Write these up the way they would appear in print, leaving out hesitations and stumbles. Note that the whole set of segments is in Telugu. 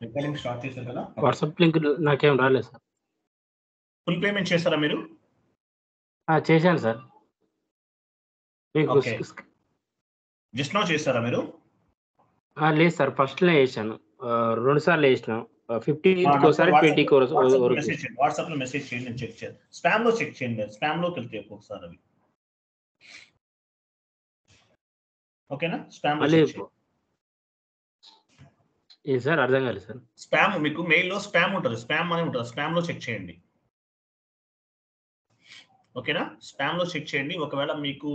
రికార్డింగ్ స్టార్ట్ చేశారు కదా? వాట్సాప్ లింక్ నాకేం రాలేదు సార్. ఫుల్ పేమెంట్ చేశారా మీరు? చేశాను సార్. మీకు ఓకే. జస్ట్ నౌ చేశారా మీరు? లేదు సార్, ఫస్ట్‌లో చేశాను. 2 సార్లు చేసినాం. 15కి ఒకసారి, 20కి వరకు. వాట్సాప్‌లో మెసేజ్ చేయండి, నేను చెక్ చేస్తాను. స్పామ్‌లో చెక్ చేయండి. స్పామ్‌లోకి వెళ్తే ఒక్కొక్కసారి అవి. ఓకేనా? స్పామ్‌లో చెక్ చేయండి. ఏం సార్, అర్థం కాలేదు సార్. స్పామ్ మీకు మెయిల్‌లో స్పామ్ ఉంటది. స్పామ్ అని ఉంటది. స్పామ్‌లో చెక్ చేయండి. ఓకేనా? స్పామ్‌లో చెక్ చేయండి. ఒకవేళ మీకు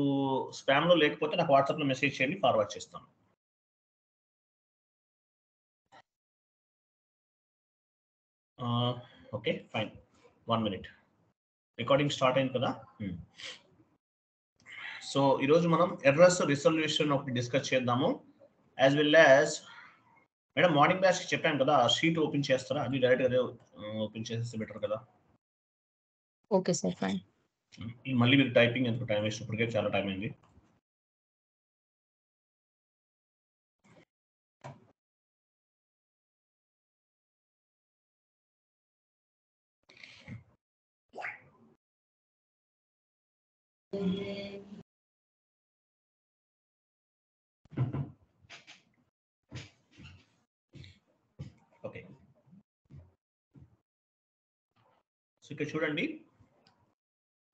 స్పామ్‌లో లేకపోతే నాకు వాట్సాప్‌లో మెసేజ్ చేయండి, ఫార్వర్డ్ చేస్తాను. Okay, fine. 1 minute. Recording start అయింది కదా? సో ఈరోజు మనం ఎర్రర్స్ రిజల్యూషన్ ఒకటి డిస్కస్ చేద్దాము. As well as madam morning batch చెప్పాను కదా, ఆ షీట్ ఓపెన్ చేస్తారా? అది డైరెక్ట్ అదే ఓపెన్ చేసేస్తే బెటర్ కదా? Okay sir, fine. మళ్ళీ మీరు టైపింగ్ ఎందుకు టైం వేస్ట్? ఇప్పటికే చాలా టైం అయింది. ఓకే, సో ఇక్కడ చూడండి.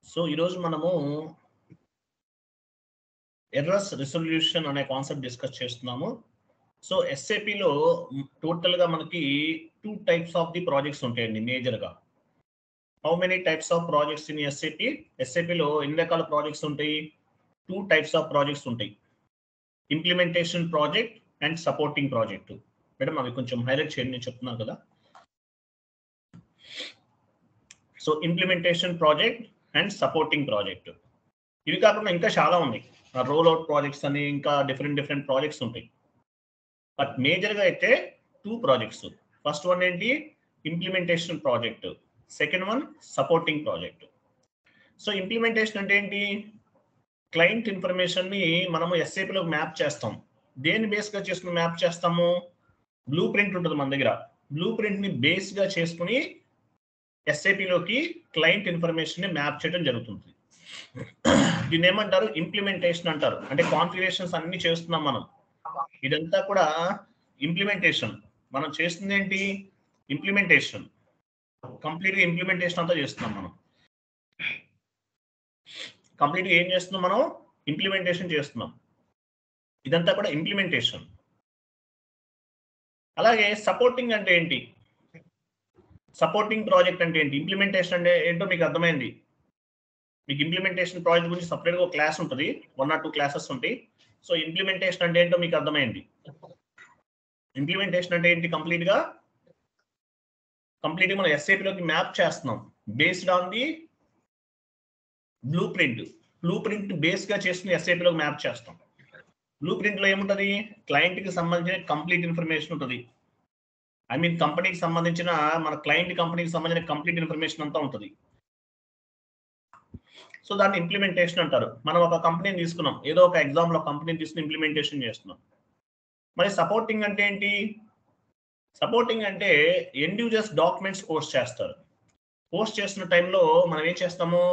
సో ఈరోజు మనము ఎర్రర్స్ రిజల్యూషన్ అనే కాన్సెప్ట్ డిస్కస్ చేస్తున్నాము. సో ఎస్ఏపిలో టోటల్గా మనకి 2 టైప్స్ ఆఫ్ ది ప్రాజెక్ట్స్ ఉంటాయండి మేజర్గా. How many types of projects in SAP? ఎస్ఏపిలో ఎన్ని రకాల ప్రాజెక్ట్స్ ఉంటాయి? 2 టైప్స్ ఆఫ్ ప్రాజెక్ట్స్ ఉంటాయి. Implementation project and supporting project. Madam అవి కొంచెం హైలైట్ చేయండి, నేను చెప్తున్నాను కదా. So implementation project and supporting project. ఇవి కాకుండా ఇంకా చాలా ఉన్నాయి. రోల్ అవుట్ ప్రాజెక్ట్స్ అని ఇంకా డిఫరెంట్ ప్రాజెక్ట్స్ ఉంటాయి. బట్ మేజర్గా అయితే 2 ప్రాజెక్ట్స్. ఫస్ట్ వన్ ఏంటి? Implementation project. Second one supporting project. So implementation అంటే ఏంటి? క్లయింట్ ఇన్ఫర్మేషన్ ని మనము ఎస్ఏపిలో మ్యాప్ చేస్తాం. దేన్ని బేస్గా చేసుకుని మ్యాప్ చేస్తాము? బ్లూ ప్రింట్ ఉంటుంది మన దగ్గర. బ్లూ ప్రింట్ ని బేస్గా చేసుకుని ఎస్ఏపిలోకి క్లయింట్ ఇన్ఫర్మేషన్ ని మ్యాప్ చేయడం జరుగుతుంది. దీన్ని ఏమంటారు? ఇంప్లిమెంటేషన్ అంటారు. అంటే కాన్ఫిగరేషన్స్ అన్ని చేస్తున్నాం మనం. ఇదంతా కూడా ఇంప్లిమెంటేషన్. మనం చేస్తుంది ఏంటి? ఇంప్లిమెంటేషన్. కంప్లీట్గా ఇంప్లిమెంటేషన్ అంతా చేస్తున్నాం మనం. కంప్లీట్గా ఏం చేస్తున్నాం మనం? ఇంప్లిమెంటేషన్ చేస్తున్నాం. ఇదంతా కూడా ఇంప్లిమెంటేషన్. అలాగే సపోర్టింగ్ అంటే ఏంటి? సపోర్టింగ్ ప్రాజెక్ట్ అంటే ఏంటి? ఇంప్లిమెంటేషన్ అంటే ఏంటో మీకు అర్థమైంది. మీకు ఇంప్లిమెంటేషన్ ప్రాజెక్ట్ గురించి సపరేట్గా ఒక క్లాస్ ఉంటుంది. 1 or 2 క్లాసెస్ ఉంటాయి. సో ఇంప్లిమెంటేషన్ అంటే ఏంటో మీకు అర్థమైంది. ఇంప్లిమెంటేషన్ అంటే ఏంటి? కంప్లీట్గా మనం ఎస్ఏపిలోకి మ్యాప్ చేస్తున్నాం based on the blueprint బేస్గా చేసుకుని ఎస్ఏపిలోకి మ్యాప్ చేస్తాం. బ్లూ ప్రింట్లో ఏముంటుంది? క్లయింట్కి సంబంధించిన కంప్లీట్ ఇన్ఫర్మేషన్ ఉంటుంది. ఐ మీన్ కంపెనీకి సంబంధించిన, మన క్లయింట్ కంపెనీకి సంబంధించిన కంప్లీట్ ఇన్ఫర్మేషన్ అంతా ఉంటుంది. సో దాన్ని ఇంప్లిమెంటేషన్ అంటారు. మనం ఒక కంపెనీని తీసుకున్నాం, ఏదో ఒక ఎగ్జాంపుల్ కంపెనీని తీసుకుని ఇంప్లిమెంటేషన్ చేస్తున్నాం. మరి సపోర్టింగ్ అంటే ఏంటి? సపోర్టింగ్ అంటే ఎండ్ యూజర్స్ డాక్యుమెంట్స్ పోస్ట్ చేస్తారు. పోస్ట్ చేస్తున్న టైంలో మనం ఏం చేస్తాము?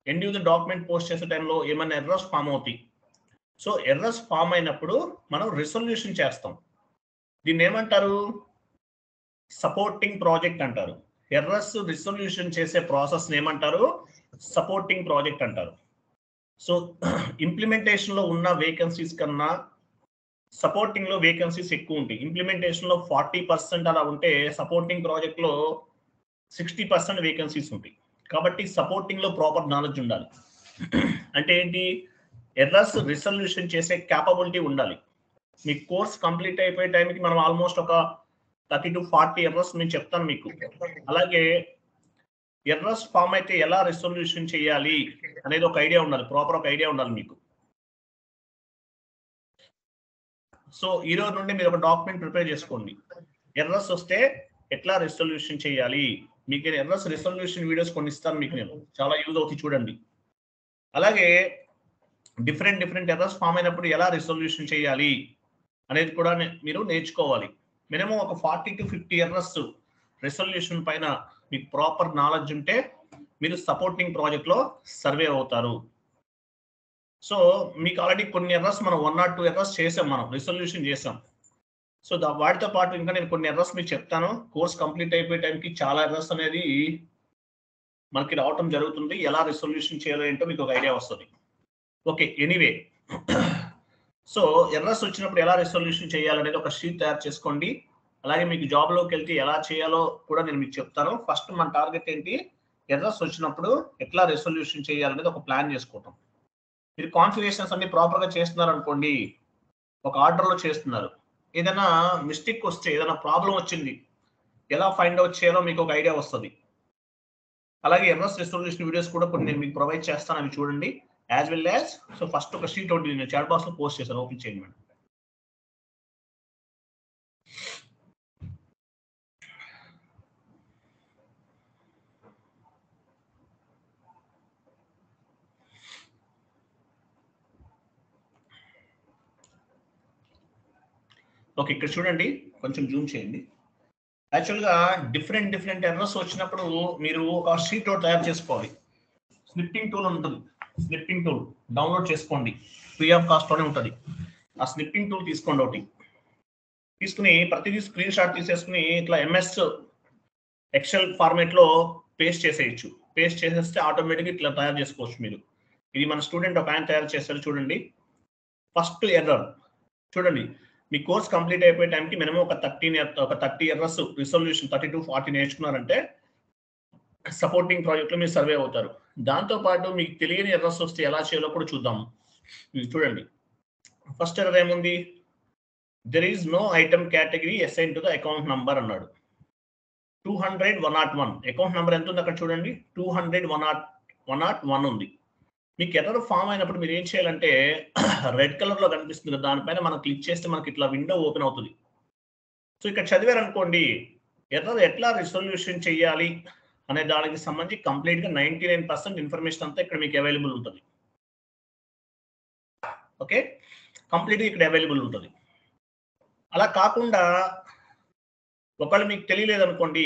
ఎండ్ యూజర్ డాక్యుమెంట్ పోస్ట్ చేసే టైంలో ఏమైనా ఎర్రర్స్ ఫామ్ అవుతాయి. సో ఎర్రర్స్ ఫామ్ అయినప్పుడు మనం రిజల్యూషన్ చేస్తాం. దీన్ని ఏమంటారు? సపోర్టింగ్ ప్రాజెక్ట్ అంటారు. ఎర్రర్స్ రిజల్యూషన్ చేసే ప్రాసెస్ ఏమంటారు? సపోర్టింగ్ ప్రాజెక్ట్ అంటారు. సో ఇంప్లిమెంటేషన్ లో ఉన్న వేకెన్సీస్ కన్నా సపోర్టింగ్ లో వేకెన్సీస్ ఎక్కువ ఉంటాయి. ఇంప్లిమెంటేషన్ లో 40% అలా ఉంటే సపోర్టింగ్ ప్రాజెక్ట్ లో 60% వేకెన్సీస్ ఉంటాయి. కాబట్టి సపోర్టింగ్ లో ప్రాపర్ నాలెడ్జ్ ఉండాలి. అంటే ఏంటి? ఎర్రర్స్ రిజల్యూషన్ చేసే క్యాపబిలిటీ ఉండాలి. మీ కోర్స్ కంప్లీట్ అయిపోయే టైంకి మనం ఆల్మోస్ట్ ఒక 30 to 40 ఎర్రర్స్ నేను చెప్తాను మీకు. అలాగే ఎర్రర్స్ ఫామ్ అయితే ఎలా రిజల్యూషన్ చేయాలి అనేది ఒక ఐడియా ఉండాలి, ప్రాపర్ ఒక ఐడియా ఉండాలి మీకు. సో ఈ రోజు నుండి మీరు ఒక డాక్యుమెంట్ ప్రిపేర్ చేసుకోండి. ఎర్రర్స్ వస్తే ఎట్లా రిజల్యూషన్ చేయాలి. మీకు ఎర్రర్స్ రిజల్యూషన్ వీడియోస్ కొన్ని ఇస్తాను మీకు, నేను చాలా యూజ్ అవుతాయి చూడండి. అలాగే డిఫరెంట్ ఎర్రర్స్ ఫామ్ అయినప్పుడు ఎలా రిజల్యూషన్ చేయాలి అనేది కూడా మీరు నేర్చుకోవాలి. మినిమం ఒక 40 to 50 ఎర్రర్స్ రెసొల్యూషన్ పైన మీకు ప్రాపర్ నాలెడ్జ్ ఉంటే మీరు సపోర్టింగ్ ప్రాజెక్ట్ లో సర్వే అవుతారు. సో మీకు ఆల్రెడీ కొన్ని ఎర్రర్స్ మనం 1 or 2 ఎర్రర్స్ చేసాం, మనం రిసొల్యూషన్ చేసాం. సో వాటితో పాటు ఇంకా నేను కొన్ని ఎర్రర్స్ మీకు చెప్తాను. కోర్స్ కంప్లీట్ అయిపోయే టైంకి చాలా ఎర్రర్స్ అనేది మనకి రావటం జరుగుతుంది. ఎలా రిసొల్యూషన్ చేయాలో ఏంటో మీకు ఒక ఐడియా వస్తుంది. ఓకే, ఎనీవే సో ఎర్రర్స్ వచ్చినప్పుడు ఎలా రిసొల్యూషన్ చేయాలనేది ఒక షీట్ తయారు చేసుకోండి. అలాగే మీకు జాబ్లోకి వెళ్తే ఎలా చేయాలో కూడా నేను మీకు చెప్తాను. ఫస్ట్ మన టార్గెట్ ఏంటి, ఎర్రర్స్ వచ్చినప్పుడు ఎట్లా రిసొల్యూషన్ చేయాలనేది ఒక ప్లాన్ చేసుకోవటం. మీరు కాన్ఫిగరేషన్స్ అన్ని ప్రాపర్గా చేస్తున్నారు అనుకోండి, ఒక ఆర్డర్లో చేస్తున్నారు, ఏదైనా మిస్టేక్ వస్తే, ఏదైనా ప్రాబ్లం వచ్చింది, ఎలా ఫైండ్ అవుట్ చేయాలో మీకు ఒక ఐడియా వస్తుంది. అలాగే ఎర్రర్స్ రిసొల్యూషన్ వీడియోస్ కూడా కొన్ని నేను మీకు ప్రొవైడ్ చేస్తాను, అవి చూడండి. As well as so first ఒక షీట్ ఒకటి నేను చాట్ బాక్స్ లో పోస్ట్ చేశాను, ఓపెన్ చేయండి మేడం. ఓకే, ఇక్కడ చూడండి, కొంచెం జూమ్ చేయండి. యాక్చువల్గా డిఫరెంట్ ఎర్రర్స్ వచ్చినప్పుడు మీరు ఒక షీట్ ఒకటి తయారు చేసుకోవాలి. స్నిప్పింగ్ టూల్ ఉంటుంది, స్నిప్పింగ్ టూల్ డౌన్లోడ్ చేసుకోండి, ఫ్రీ ఆఫ్ కాస్ట్లోనే ఉంటుంది. ఆ స్నిప్పింగ్ టూల్ తీసుకోండి, ఒకటి తీసుకుని ప్రతిదీ స్క్రీన్ షాట్ తీసేసుకుని ఇట్లా ఎంఎస్ ఎక్సెల్ ఫార్మేట్లో పేస్ట్ చేసేయచ్చు. పేస్ట్ చేసేస్తే ఆటోమేటిక్గా ఇట్లా తయారు చేసుకోవచ్చు మీరు. ఇది మన స్టూడెంట్ ఒక ఆయన తయారు చేస్తారు, చూడండి. ఫస్ట్ ఎర్రర్ చూడండి, మీ కోర్స్ కంప్లీట్ అయిపోయే టైంకి మినిమం ఒక 30 ఎర్రర్స్ రిసొల్యూషన్ 30 to 40 నేర్చుకున్నారంటే సపోర్టింగ్ ప్రాజెక్ట్లో మీరు సర్వే అవుతారు. దాంతోపాటు మీకు తెలియని ఎర్రర్స్ వస్తే ఎలా చేయాలో కూడా చూద్దాము. చూడండి, ఫస్ట్ ఎర్రర్ ఏముంది, there is no item category assign to the account number అన్నాడు. 200-101 అకౌంట్ నెంబర్ ఎంత ఉంది అక్కడ చూడండి, 200-101 ఉంది. మీకు ఎర్రర్ ఫామ్ అయినప్పుడు మీరు ఏం చేయాలంటే రెడ్ కలర్ లో కనిపిస్తుంది కదా, దానిపైన మనం క్లిక్ చేస్తే మనకి ఇట్లా విండో ఓపెన్ అవుతుంది. సో ఇక్కడ చదివారు అనుకోండి, ఎర్రర్ ఎట్లా రిసొల్యూషన్ చేయాలి అనే దానికి సంబంధించి కంప్లీట్ గా 99% ఇన్ఫర్మేషన్ అంతా ఇక్కడ మీకు అవైలబుల్ ఉంటుంది. ఓకే, కంప్లీట్ గా ఇక్కడ అవైలబుల్ ఉంటుంది. అలా కాకుండా ఒకవేళ మీకు తెలియలేదు అనుకోండి,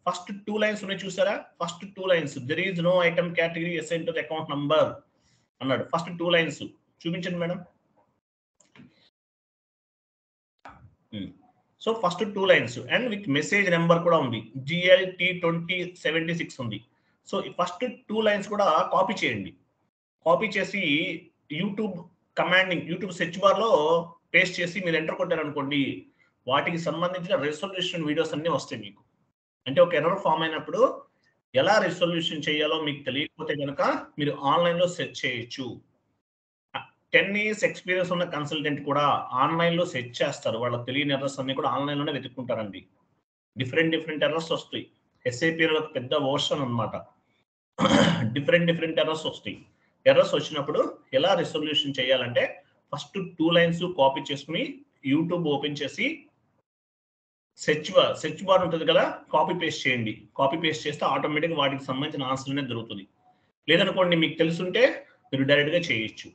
ఫస్ట్ 2 లైన్స్ ఉన్నాయి చూసారా, first 2 lines there is no item category assign to the account number అన్నాడు. ఫస్ట్ 2 లైన్స్ చూపించండి madam. So first 2 lines and with message number కూడా ఉంది, GLT2076 ఉంది. సో ఫస్ట్ 2 లైన్స్ కూడా కాపీ చేయండి. కాపీ చేసి YouTube commanding, YouTube search bar లో పేస్ట్ చేసి మీరు ఎంటర్ కొట్టారనుకోండి, వాటికి సంబంధించిన రిసొల్యూషన్ వీడియోస్ అన్ని వస్తాయి మీకు. అంటే ఒక ఎర్రర్ ఫామ్ అయినప్పుడు ఎలా రిసొల్యూషన్ చేయాలో మీకు తెలియకపోతే కనుక మీరు ఆన్లైన్ లో సెర్చ్ చేయొచ్చు. 10 years ఎక్స్పీరియన్స్ ఉన్న కన్సల్టెంట్ కూడా ఆన్లైన్ లో సెర్చ్ చేస్తారు, వాళ్ళకి తెలియని ఎర్రర్స్ అన్ని కూడా ఆన్లైన్ లోనే వెతుక్కుంటారండి. డిఫరెంట్ ఎర్రర్స్ వస్తాయి. SAPలో పెద్ద వర్షన్ అన్నమాట. డిఫరెంట్ ఎర్రర్స్ వస్తాయి. ఎర్రర్స్ వచ్చినప్పుడు ఎలా రిసొల్యూషన్ చేయాలంటే ఫస్ట్ 2 లైన్స్ కాపీ చేసుకుని యూట్యూబ్ ఓపెన్ చేసి సెర్చ్ బార్ ఉంటుంది కదా, కాపీ పేస్ట్ చేయండి. కాపీ పేస్ట్ చేస్తే ఆటోమేటిక్గా వాటికి సంబంధించిన ఆన్సర్ అనేది దొరుకుతుంది. లేదనుకోండి మీకు తెలుసుంటే మీరు డైరెక్ట్గా చేయొచ్చు,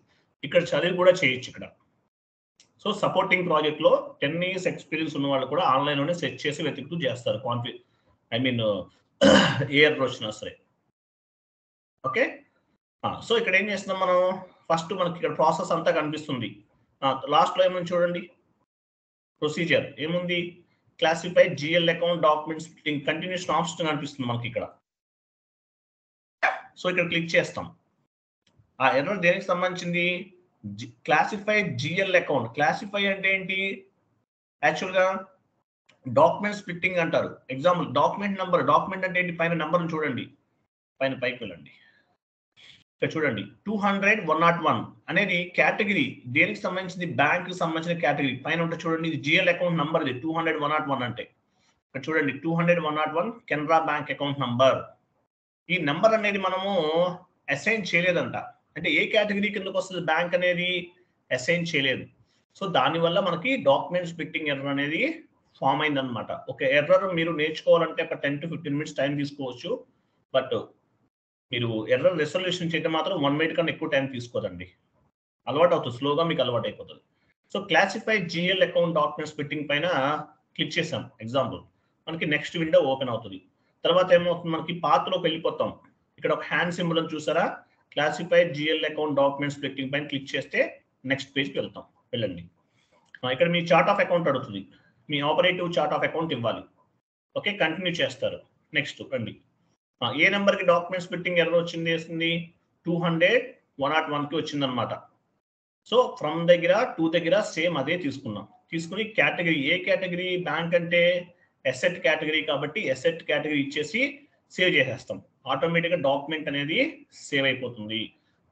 ఇక్కడ చదివి కూడా చేయొచ్చు ఇక్కడ. సో సపోర్టింగ్ ప్రాజెక్ట్ లో 10 years ఎక్స్పీరియన్స్ ఉన్న వాళ్ళు కూడా ఆన్లైన్ లోనే సెర్చ్ చేసి వెతుకుతూ చేస్తారు. ఏ ఎర్రర్ వచ్చినా సరే. ఓకే, సో ఇక్కడ ఏం చేస్తున్నాం మనం, ఫస్ట్ మనకి ఇక్కడ ప్రాసెస్ అంతా కనిపిస్తుంది. లాస్ట్ లో ఏముంది చూడండి, ప్రొసీజర్ ఏముంది, classify GL account documents continuous option కనిపిస్తుంది మనకి ఇక్కడ. సో ఇక్కడ క్లిక్ చేస్తాం. ఆ ఎర్రర్ దేనికి సంబంధించింది, క్లాసిఫై GL అకౌంట్. క్లాసిఫై అంటే ఏంటి, యాక్చువల్గా డాక్యుమెంట్ స్ప్లిట్టింగ్ అంటారు. ఎగ్జాంపుల్ డాక్యుమెంట్ నెంబర్, డాక్యుమెంట్ అంటే ఏంటి, పైన నెంబర్ చూడండి, పైకి వెళ్ళండి, ఇక్కడ చూడండి 200-101 అనేది కేటగిరీ దేనికి సంబంధించింది, బ్యాంక్ సంబంధించిన కేటగిరీ. పైన ఉంటే చూడండి, ఇది GL అకౌంట్ నంబర్, ఇది 200-101 అంటే ఇక్కడ చూడండి 200-101 కెనరా బ్యాంక్ అకౌంట్ నంబర్. ఈ నెంబర్ అనేది మనము అసైన్ చేయలేదంట, అంటే ఏ కేటగిరీ కిందకు వస్తుంది బ్యాంక్ అనేది అసైన్ చేయలేదు. సో దానివల్ల మనకి డాక్యుమెంట్ స్ప్లిట్టింగ్ ఎర్రర్ అనేది ఫామ్ అయింది అనమాట. ఒక ఎర్రర్ మీరు నేర్చుకోవాలంటే ఒక 10 to 15 minutes టైం తీసుకోవచ్చు, బట్ మీరు ఎర్రర్ రెసొల్యూషన్ చేయడం మాత్రం 1 minute కన్నా ఎక్కువ టైం తీసుకోదండి. అలవాటు అవుతుంది, స్లోగా మీకు అలవాటు అయిపోతుంది. So classify GL account document splitting పైన క్లిక్ చేసాం ఎగ్జాంపుల్, మనకి నెక్స్ట్ విండో ఓపెన్ అవుతుంది. తర్వాత ఏమవుతుంది, మనకి పాత్రలోకి వెళ్ళిపోతాం. ఇక్కడ ఒక హ్యాండ్ సింబల్ అని చూసారా, classified GL account document splitting పైన క్లిక్ చేస్తే నెక్స్ట్ పేజ్కి వెళ్తాం. వెళ్ళండి. ఇక్కడ మీ చార్ట్ ఆఫ్ అకౌంట్ అడుగుతుంది, మీ ఆపరేటివ్ చార్ట్ ఆఫ్ అకౌంట్ ఇవ్వాలి. ఓకే, కంటిన్యూ చేస్తారు. నెక్స్ట్ రండి. ఏ నెంబర్కి డాక్యుమెంట్ స్ప్లిట్టింగ్ ఎర్రర్ వచ్చింది 200-101కి వచ్చిందనమాట. సో ఫ్రమ్ దగ్గర టు దగ్గర సేమ్ అదే తీసుకున్నాం. తీసుకుని కేటగిరీ, ఏ కేటగిరీ, బ్యాంక్ అంటే ఎసెట్ కేటగిరీ కాబట్టి ఎసెట్ కేటగిరీ ఇచ్చేసి సేవ్ చేసేస్తాం. ఆటోమేటిక్గా డాక్యుమెంట్ అనేది సేవ్ అయిపోతుంది.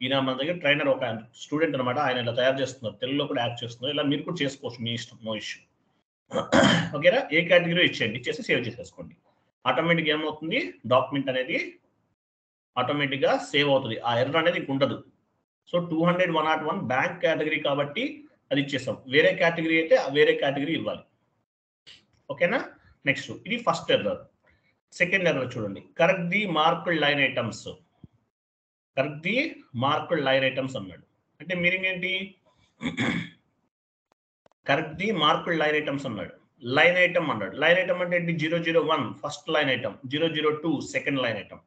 ఈయన మన దగ్గర ట్రైనర్ ఒక స్టూడెంట్ అనమాట, ఆయన ఇలా తయారు చేస్తున్నారు, తెలుగులో కూడా యాడ్ చేస్తున్నారు. ఇలా మీరు కూడా చేసుకోవచ్చు, మీ ఇష్టం, నో ఇష్యూ. ఓకేనా, ఏ కేటగిరీ ఇచ్చేయండి, ఇచ్చేసి సేవ్ చేసేసుకోండి. ఆటోమేటిక్గా ఏమవుతుంది, డాక్యుమెంట్ అనేది ఆటోమేటిక్గా సేవ్ అవుతుంది. ఆ ఎర్రర్ అనేది ఉండదు. సో 200-101 బ్యాంక్ కేటగిరీ కాబట్టి అది ఇచ్చేసాం. వేరే కేటగిరీ అయితే వేరే కేటగిరీ ఇవ్వాలి. ఓకేనా. నెక్స్ట్ ఇది ఫస్ట్ ఎర్రర్. సెకండ్ ఎర్రర్ చూడండి, correct the marked line items. Correct the marked line items అన్నాడు. అంటే మీనింగ్ ఏంటి, correct the marked line items అన్నాడు. లైన్ ఐటమ్ అన్నాడు. లైన్ ఐటమ్ అంటే ఏంటి, 001 first line item, 002 second line item.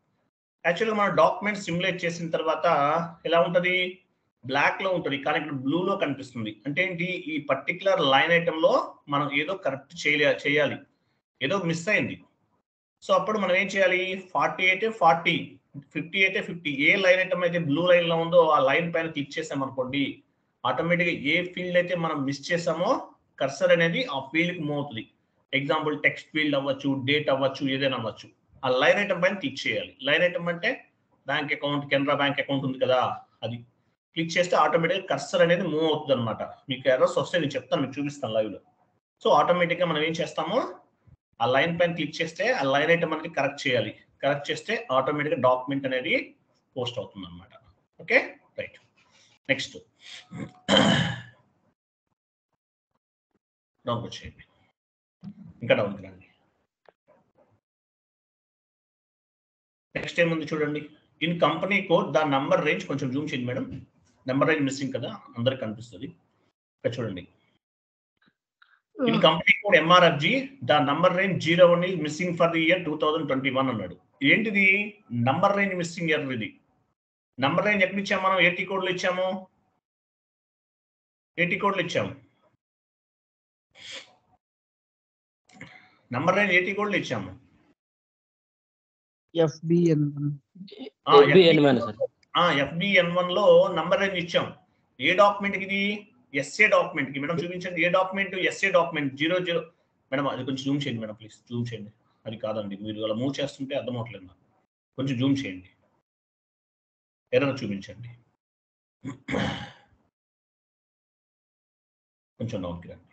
యాక్చువల్గా మన డాక్యుమెంట్ సిమ్యులేట్ చేసిన తర్వాత ఎలా ఉంటుంది, బ్లాక్ లో ఉంటుంది, కానీ ఇక్కడ బ్లూలో కనిపిస్తుంది. అంటే ఏంటి, ఈ పర్టికులర్ లైన్ ఐటమ్ లో మనం ఏదో కరెక్ట్ చేయాలి, ఏదో మిస్ అయింది. సో అప్పుడు మనం ఏం చేయాలి, 40 అయితే 40, 50 అయితే 50. ఏ లైన్ ఐటమ్ అయితే బ్లూ లైన్ లో ఉందో ఆ లైన్ పైన క్లిక్ చేసాం అనుకోండి, ఆటోమేటిక్గా ఏ ఫీల్డ్ అయితే మనం మిస్ చేసామో కర్సర్ అనేది ఆ ఫీల్డ్కి మూవ్ అవుతుంది. ఎగ్జాంపుల్ టెక్స్ట్ ఫీల్డ్ అవ్వచ్చు, డేట్ అవ్వచ్చు, ఏదైనా అవ్వచ్చు. ఆ లైన్ ఐటమ్ పైన క్లిక్ చేయాలి. లైన్ ఐటమ్ అంటే bank account, Canara bank account ఉంది కదా, అది క్లిక్ చేస్తే ఆటోమేటిక్గా కర్సర్ అనేది మూవ్ అవుతుంది అనమాట. మీకు ఎర్రర్స్ వస్తే నేను చెప్తాను, మీకు చూపిస్తాను లైవ్ లో. సో ఆటోమేటిక్గా మనం ఏం చేస్తామో ఆ లైన్ పైన క్లిక్ చేస్తే ఆ లైన్ ఐటమ్ అనేది కరెక్ట్ చేయాలి. కరెక్ట్ చేస్తే ఆటోమేటిక్గా డాక్యుమెంట్ అనేది పోస్ట్ అవుతుంది అనమాట. Okay right. నెక్స్ట్ డౌన్ వచ్చేయండి, ఇంకా డౌన్కి రండి. నెక్స్ట్ ఏముంది చూడండి, in company code the number range, కొంచెం జూమ్ చేయండి మేడం, నెంబర్ రేంజ్ మిస్సింగ్ కదా, అందరికి కనిపిస్తుంది. ఇక్కడ చూడండి, in company code MRFG the number range 01 is missing for the year 2021 అన్నాడు. ఏంటిది, నంబర్ రేంజ్ మిస్సింగ్ ఎర్రర్. ఇది నంబర్ రేంజ్ ఎక్కడ ఇచ్చాము మనం, ఏటీ కోడ్లో ఇచ్చాము, ఏటీ కోడ్లో ఇచ్చాము. నంబర్ రేంజ్ ఏటీ కోడ్లో ఇచ్చాము. FBN1 లో నంబర్ రేంజ్ ఇచ్చాం. ఏ డాక్యుమెంట్ కి ఇది, ఎస్ఏ డాక్యుమెంట్ కి. మేడం చూపించండి, ఏ డాక్యుమెంట్, ఎస్ఏ డాక్యుమెంట్ 00. మేడం అది కొంచెం జూమ్ చేయండి మేడం, ప్లీజ్ జూమ్ చేయండి. అది కాదండి, మీరు అలా మూవ్ చేస్తుంటే అర్థం అవట్లేదు నాకు. కొంచెం జూమ్ చేయండి, ఎర్రర్ చూపించండి. కొంచెం డౌన్కి రండి.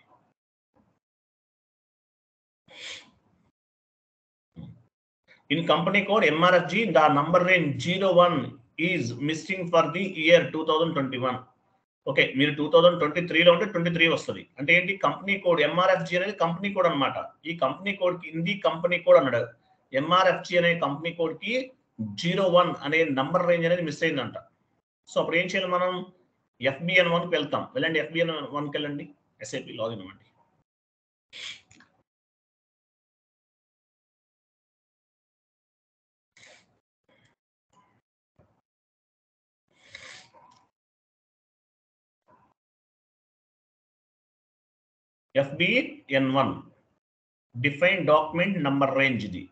In company code MRFG, the number range 01 is missing for the year 2021. Okay, మీరు 2023లో ఉంటే 23 వస్తుంది. అంటే ఏంటి, కంపెనీ కోడ్ ఎంఆర్ఎఫ్జి అనేది కంపెనీ కోడ్ అనమాట. ఈ కంపెనీ కోడ్ కి హిందీ కంపెనీ కోడ్ అన్నాడు. ఎంఆర్ఎఫ్జి అనే కంపెనీ కోడ్ కి 01 అనే నంబర్ రేంజ్ అనేది మిస్ అయిందంట. సో అప్పుడు ఏం చేయాలి, మనం FBN1కి వెళ్తాం. వెళ్ళండి, FBN1కి వెళ్ళండి, SAP లాగిన్ అవ్వండి. FBN1 define document number range. ఇది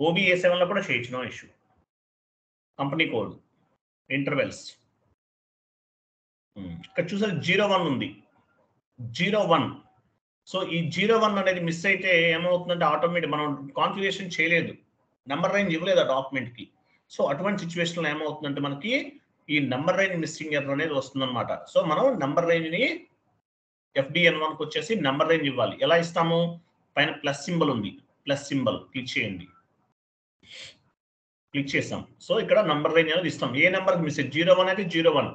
OBA7 లో కూడా చేయొచ్చు, no issue. Company code intervals ఇక్కడ చూసారు 01 ఉంది, 01. సో ఈ 01 అనేది మిస్ అయితే ఏమవుతుందంటే ఆటోమేటిక్ మనం కాన్ఫిగరేషన్ చేయలేదు, నెంబర్ రేంజ్ ఇవ్వలేదు ఆ డాక్యుమెంట్ కి. సో అటువంటి సిచ్యువేషన్ లో ఏమవుతుందంటే మనకి ఈ నెంబర్ రేంజ్ మిస్సింగ్ ఎర్రర్ అనేది వస్తుందన్నమాట. సో మనం నెంబర్ రేంజ్ ని FBN1కి వచ్చేసి నెంబర్ రేంజ్ ఇవ్వాలి. ఎలా ఇస్తాము, పైన ప్లస్ సింబల్ ఉంది, ప్లస్ సింబల్ క్లిక్ చేయండి. క్లిక్ చేస్తాం. సో ఇక్కడ నంబర్ రేంజ్ అనేది ఇస్తాం. ఏ నెంబర్కి మిస్ అయితే 01 అయితే 01,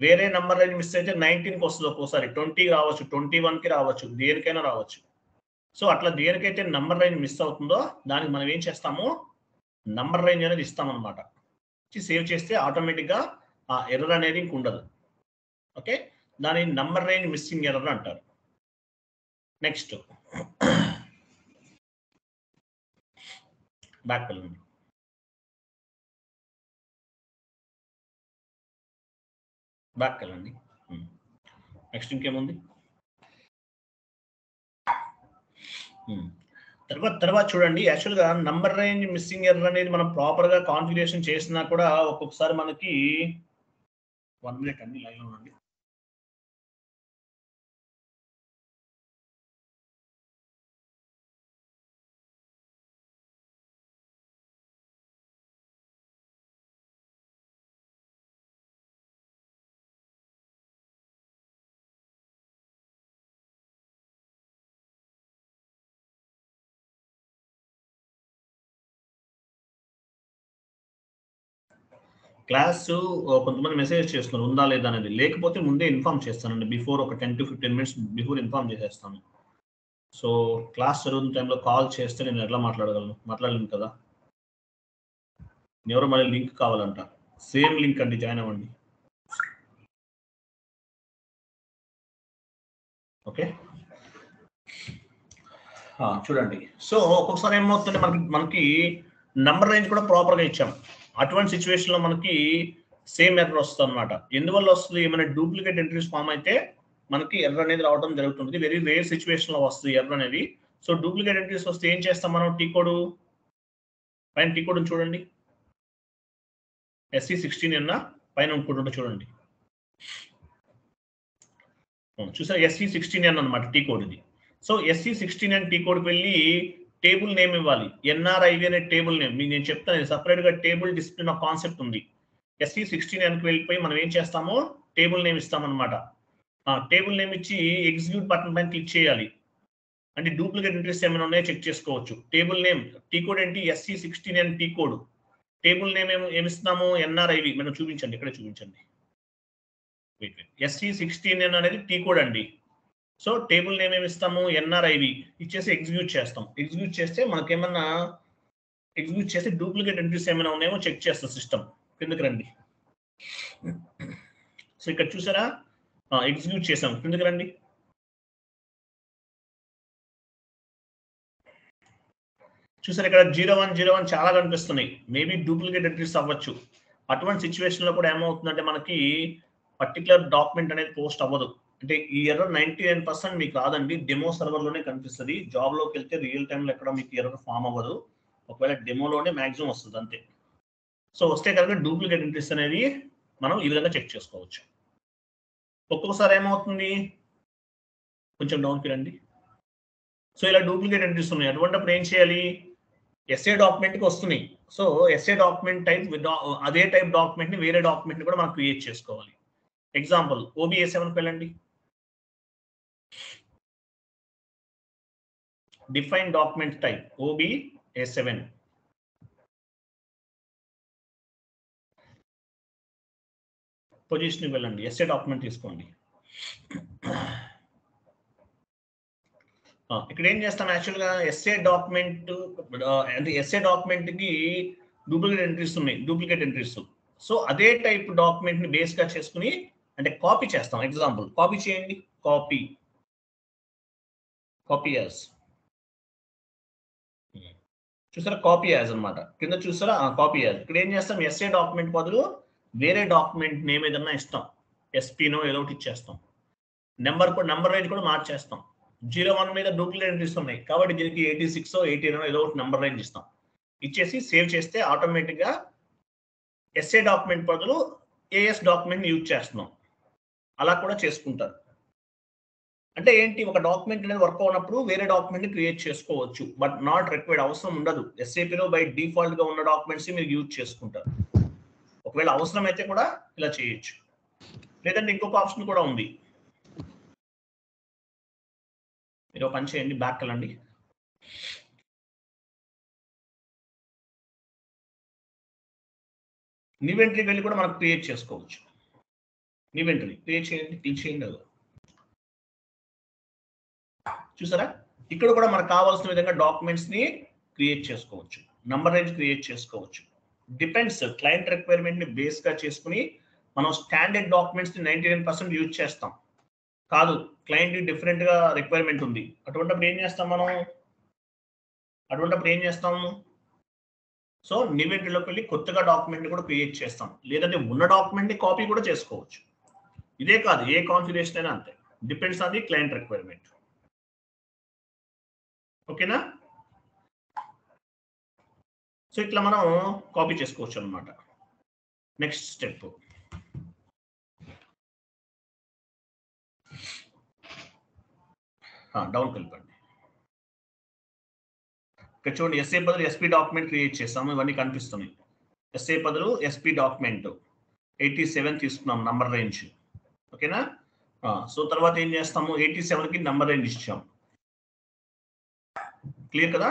వేరే నెంబర్ రేంజ్ మిస్ అయితే 19కి వస్తుంది, ఒక్కోసారి 20 రావచ్చు, 21కి రావచ్చు, దేనికైనా రావచ్చు. సో అట్లా దేనికైతే నంబర్ రేంజ్ మిస్ అవుతుందో దానికి మనం ఏం చేస్తాము, నంబర్ రేంజ్ అనేది ఇస్తామన్నమాట. సేవ్ చేస్తే ఆటోమేటిక్గా ఆ ఎర్రర్ అనేది ఇంక ఉండదు. ఓకే, దాని నంబర్ రేంజ్ మిస్సింగ్ ఎర్రర్ అంటారు. నెక్స్ట్ బ్యాక్ వెళ్ళండి. బ్యాక్ వెళ్ళండి. నెక్స్ట్ ఇంకేముంది? తర్వాత చూడండి, యాక్చువల్గా నంబర్ రేంజ్ మిస్సింగ్ ఎర్రర్ అనేది మనం ప్రాపర్గా కాన్ఫిగరేషన్ చేసినా కూడా ఒక్కొక్కసారి మనకి 1 మినిట్ అండి, లైన్లో ఉండండి. క్లాస్ కొంతమంది మెసేజ్ చేస్తున్నారు ఉందా లేదా అనేది, లేకపోతే ముందే ఇన్ఫార్మ్ చేస్తానండి. బిఫోర్ ఒక 10 to 15 minutes బిఫోర్ ఇన్ఫార్మ్ చేసేస్తాను. సో క్లాస్ జరుగుతున్న టైంలో కాల్ చేస్తే నేను ఎట్లా మాట్లాడగలను? మాట్లాడలేను కదా. ఎవరో మళ్ళీ లింక్ కావాలంట. సేమ్ లింక్ అండి, జాయిన్ అవ్వండి. ఓకే, చూడండి. సో ఒక్కొక్కసారి ఏమవుతుంది, మనకి నంబర్ రేంజ్ కూడా ప్రాపర్గా ఇచ్చాం. అటువంటి సిచ్యువేషన్లో మనకి సేమ్ ఎర్రర్ వస్తుంది అనమాట. ఎందువల్ల వస్తుంది? ఏమైనా డూప్లికేట్ ఎంట్రీస్ ఫామ్ అయితే మనకి ఎర్రర్ అనేది రావడం జరుగుతుంది. వెరీ రేర్ సిచ్యువేషన్లో వస్తుంది ఎర్రర్ అనేది. సో డూప్లికేట్ ఎంట్రీస్ వస్తే ఏం చేస్తాం మనం? టీ కోడ్ పైన టీ కోడ్ చూడండి, SC16N పైన ఉంటుంటే చూడండి. చూసారా, SC16N అనమాట టీ కోడ్ ఇది. సో SC16N టీ కోడ్కి వెళ్ళి టేబుల్ నేమ్ ఇవ్వాలి. NRIV అనే టేబుల్ నేమ్ మీకు నేను చెప్తాను. సపరేట్గా టేబుల్ డిసిప్లిన్ ఆఫ్ కాన్సెప్ట్ ఉంది. SC16Nకి వెళ్ళిపోయి మనం ఏం చేస్తామో టేబుల్ నేమ్ ఇస్తామన్నమాట. టేబుల్ నేమ్ ఇచ్చి ఎగ్జిక్యూట్ బటన్ పైన క్లిక్ చేయాలి. అంటే డూప్లికేట్ ఎంట్రీస్ ఏమైనా ఉన్నాయో చెక్ చేసుకోవచ్చు. టేబుల్ నేమ్ టీ కోడ్ ఏంటి? SC16N T code. Table name ఏమిస్తున్నాము? NRIV. మనం చూపించండి, ఇక్కడ చూపించండి. SC16N అనేది టీ కోడ్ అండి. సో టేబుల్ నేమ్ ఏమిస్తాము? NRIV ఇచ్చేసి ఎగ్జిక్యూట్ చేస్తాం. ఎగ్జిక్యూట్ చేస్తే మనకేమన్నా ఎగ్జిక్యూట్ చేస్తే డూప్లికేట్ ఎంట్రీస్ ఏమైనా ఉన్నాయేమో చెక్ చేస్తాం సిస్టమ్. కిందకి రండి. సో ఇక్కడ చూసారా, ఎగ్జిక్యూట్ చేసాం. కిందకి రండి. చూసారు ఇక్కడ 0101 చాలా కనిపిస్తున్నాయి. మేబీ డూప్లికేట్ ఎంట్రీస్ అవ్వచ్చు. అటువంటి సిచ్యువేషన్లో కూడా ఏమవుతుందంటే మనకి పర్టికులర్ డాక్యుమెంట్ అనేది పోస్ట్ అవ్వదు. అంటే ఈ ఎర్రర్ 99% మీకు రాదండి, డెమో సర్వర్లోనే కనిపిస్తుంది. జాబ్లోకి వెళ్తే రియల్ టైంలో ఎక్కడ మీకు ఎర్రర్ ఫామ్ అవ్వదు. ఒకవేళ డెమోలోనే మ్యాక్సిమం వస్తుంది అంతే. సో వస్తే కనుక డూప్లికేట్ ఎంట్రీస్ అనేది మనం ఈ విధంగా చెక్ చేసుకోవచ్చు. ఒక్కొక్కసారి ఏమవుతుంది, కొంచెం డౌన్కి రండి. సో ఇలా డూప్లికేట్ ఎంట్రీస్ ఉన్నాయి. అటువంటిప్పుడు ఏం చేయాలి? ఎస్ఏ డాక్యుమెంట్కి వస్తున్నాయి. సో ఎస్ఏ డాక్యుమెంట్ టైప్ అదే టైప్ డాక్యుమెంట్ని వేరే డాక్యుమెంట్ని కూడా మనం క్రియేట్ చేసుకోవాలి. ఎగ్జాంపుల్ OBA7కి వెళ్ళండి. Define document type OBA7. పొజిషన్కి వెళ్ళండి, ఎస్ఏ డాక్యుమెంట్ తీసుకోండి. ఇక్కడ ఏం చేస్తాం? యాక్చువల్గా ఎస్ఏ డాక్యుమెంట్ అంటే ఎస్ఏ డాక్యుమెంట్కి డూప్లికేట్ ఎంట్రీస్ ఉన్నాయి, డూప్లికేట్ ఎంట్రీస్. సో అదే టైప్ డాక్యుమెంట్ని బేస్గా చేసుకుని అంటే కాపీ చేస్తాం. ఎగ్జాంపుల్ కాపీ చేయండి. కాపీ యాజ్ చూసారా, కాపీ యాజ్ అనమాట. కింద చూసారా, కాపీ యాజ్. ఇక్కడ ఏం చేస్తాం? ఎస్ఏ డాక్యుమెంట్ బదులు వేరే డాక్యుమెంట్ నేమ్ ఏదన్నా ఇస్తాం. SPనో ఏదో ఒకటి ఇచ్చేస్తాం. నెంబర్ రేంజ్ కూడా మార్చేస్తాం. 01 మీద డూప్లికేట్ ఎంట్రీస్ ఉన్నాయి కాబట్టి దీనికి 86 89 ఏదో ఒకటి నెంబర్ రేంజ్ ఇస్తాం. ఇచ్చేసి సేవ్ చేస్తే ఆటోమేటిక్గా ఎస్ఏ డాక్యుమెంట్ బదులు AS డాక్యుమెంట్ యూజ్ చేస్తున్నాం. అలా కూడా చేసుకుంటారు. అంటే ఏంటి, ఒక డాక్యుమెంట్ అనేది వర్క్ అవునప్పుడు వేరే డాక్యుమెంట్ని క్రియేట్ చేసుకోవచ్చు, బట్ నాట్ రిక్వైర్డ్. అవసరం ఉండదు. SAPలో బై డిఫాల్ట్గా ఉన్న డాక్యుమెంట్స్ మీరు యూజ్ చేసుకుంటారు. ఒకవేళ అవసరం అయితే కూడా ఇలా చేయొచ్చు. లేదంటే ఇంకొక ఆప్షన్ కూడా ఉంది. మీరు పని చేయండి, బ్యాక్ వెళ్ళండి. న్యూ ఎంట్రీ వెళ్ళి కూడా మనం క్రియేట్ చేసుకోవచ్చు. న్యూ ఎంట్రీ క్రియేట్ చేయండి, క్లిక్ చేయండి. చూసారా, ఇక్కడ కూడా మనకు కావాల్సిన విధంగా డాక్యుమెంట్స్ ని క్రియేట్ చేసుకోవచ్చు, నంబర్ రేంజ్ క్రియేట్ చేసుకోవచ్చు. డిపెండ్స్, క్లయింట్ రిక్వైర్మెంట్ ని బేస్ గా చేసుకుని మనం స్టాండర్డ్ డాక్యుమెంట్స్ ని 99% యూజ్ చేస్తాం. కాదు, క్లయింట్ డిఫరెంట్ గా రిక్వైర్మెంట్ ఉంది. అటువంటిప్పుడు ఏం చేస్తాం మనం? సో న్యూ ఎంట్రీలోకి వెళ్ళి కొత్తగా డాక్యుమెంట్ కూడా క్రియేట్ చేస్తాం, లేదంటే ఉన్న డాక్యుమెంట్ ని కాపీ కూడా చేసుకోవచ్చు. ఇదే కాదు, ఏ కాన్ఫిగరేషన్ అయినా అంతే, depends on the client requirement. ఓకేనా? సో ఇట్లా మనం కాపీ చేసుకోవచ్చు అనమాట. నెక్స్ట్ స్టెప్, డౌన్కి వెళ్ళిపోండి. ఇక్కడ చూడండి, ఎస్ఏ బదులు ఎస్పీ డాక్యుమెంట్ క్రియేట్ చేస్తాము, ఇవన్నీ కనిపిస్తున్నాయి. ఎస్ఏ బదులు ఎస్పీ డాక్యుమెంట్ 87 తీసుకున్నాం నంబర్ రేంజ్. ఓకేనా? సో తర్వాత ఏం చేస్తాము, 87కి నంబర్ రేంజ్ ఇచ్చాం. క్లియర్ కదా?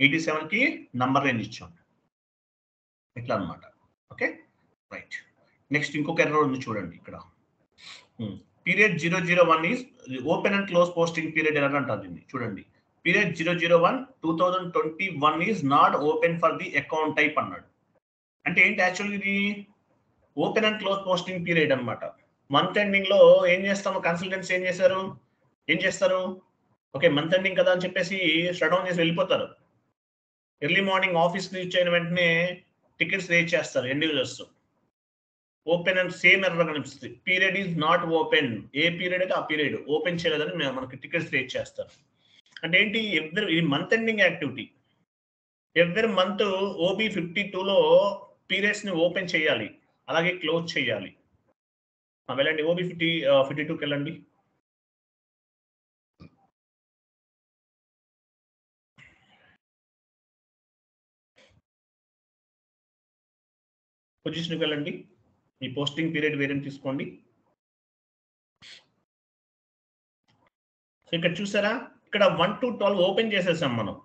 87కి నంబర్ రేంజ్ ఇచ్చాం, ఇట్లా అనమాట. Okay, right. నెక్స్ట్ ఇంకొక ఎర్రర్ ఉంది చూడండి ఇక్కడ. Period 001 is open and close posting period error అంటారు దీన్ని. చూడండి, period 001 2021 is not open for the account type అన్నాడు. అంటే ఏంటి యాక్చువల్లీ ఇది? Open and close posting period అనమాట. మంత్ ఎండింగ్ లో ఏం చేస్తాము, కన్సల్టెంట్స్ ఏం చేస్తారు, ఓకే మంత్ ఎండింగ్ కదా అని చెప్పేసి షట్ డౌన్ చేసి వెళ్ళిపోతారు. ఎర్లీ మార్నింగ్ ఆఫీస్ రీచ్ అయిన వెంటనే టికెట్స్ రేజ్ చేస్తారు end users. Open and same error కనిపిస్తుంది, పీరియడ్ ఈజ్ నాట్ ఓపెన్. ఏ పీరియడ్ అయితే ఆ పీరియడ్ ఓపెన్ చేయలేదని మనకి టికెట్స్ రేజ్ చేస్తారు. అంటే ఏంటి, ఇది month ending activity. Every month OB 52లో పీరియడ్స్ ని ఓపెన్ చేయాలి, అలాగే క్లోజ్ చేయాలి. వెళ్ళండి, OB 52కి వెళ్ళండి. పొజిషన్కి వెళ్ళండి, ఈ పోస్టింగ్ పీరియడ్ వేరియంట్ తీసుకోండి. సో ఇక్కడ చూసారా, ఇక్కడ 1 to 12 ఓపెన్ చేసేసాం మనం.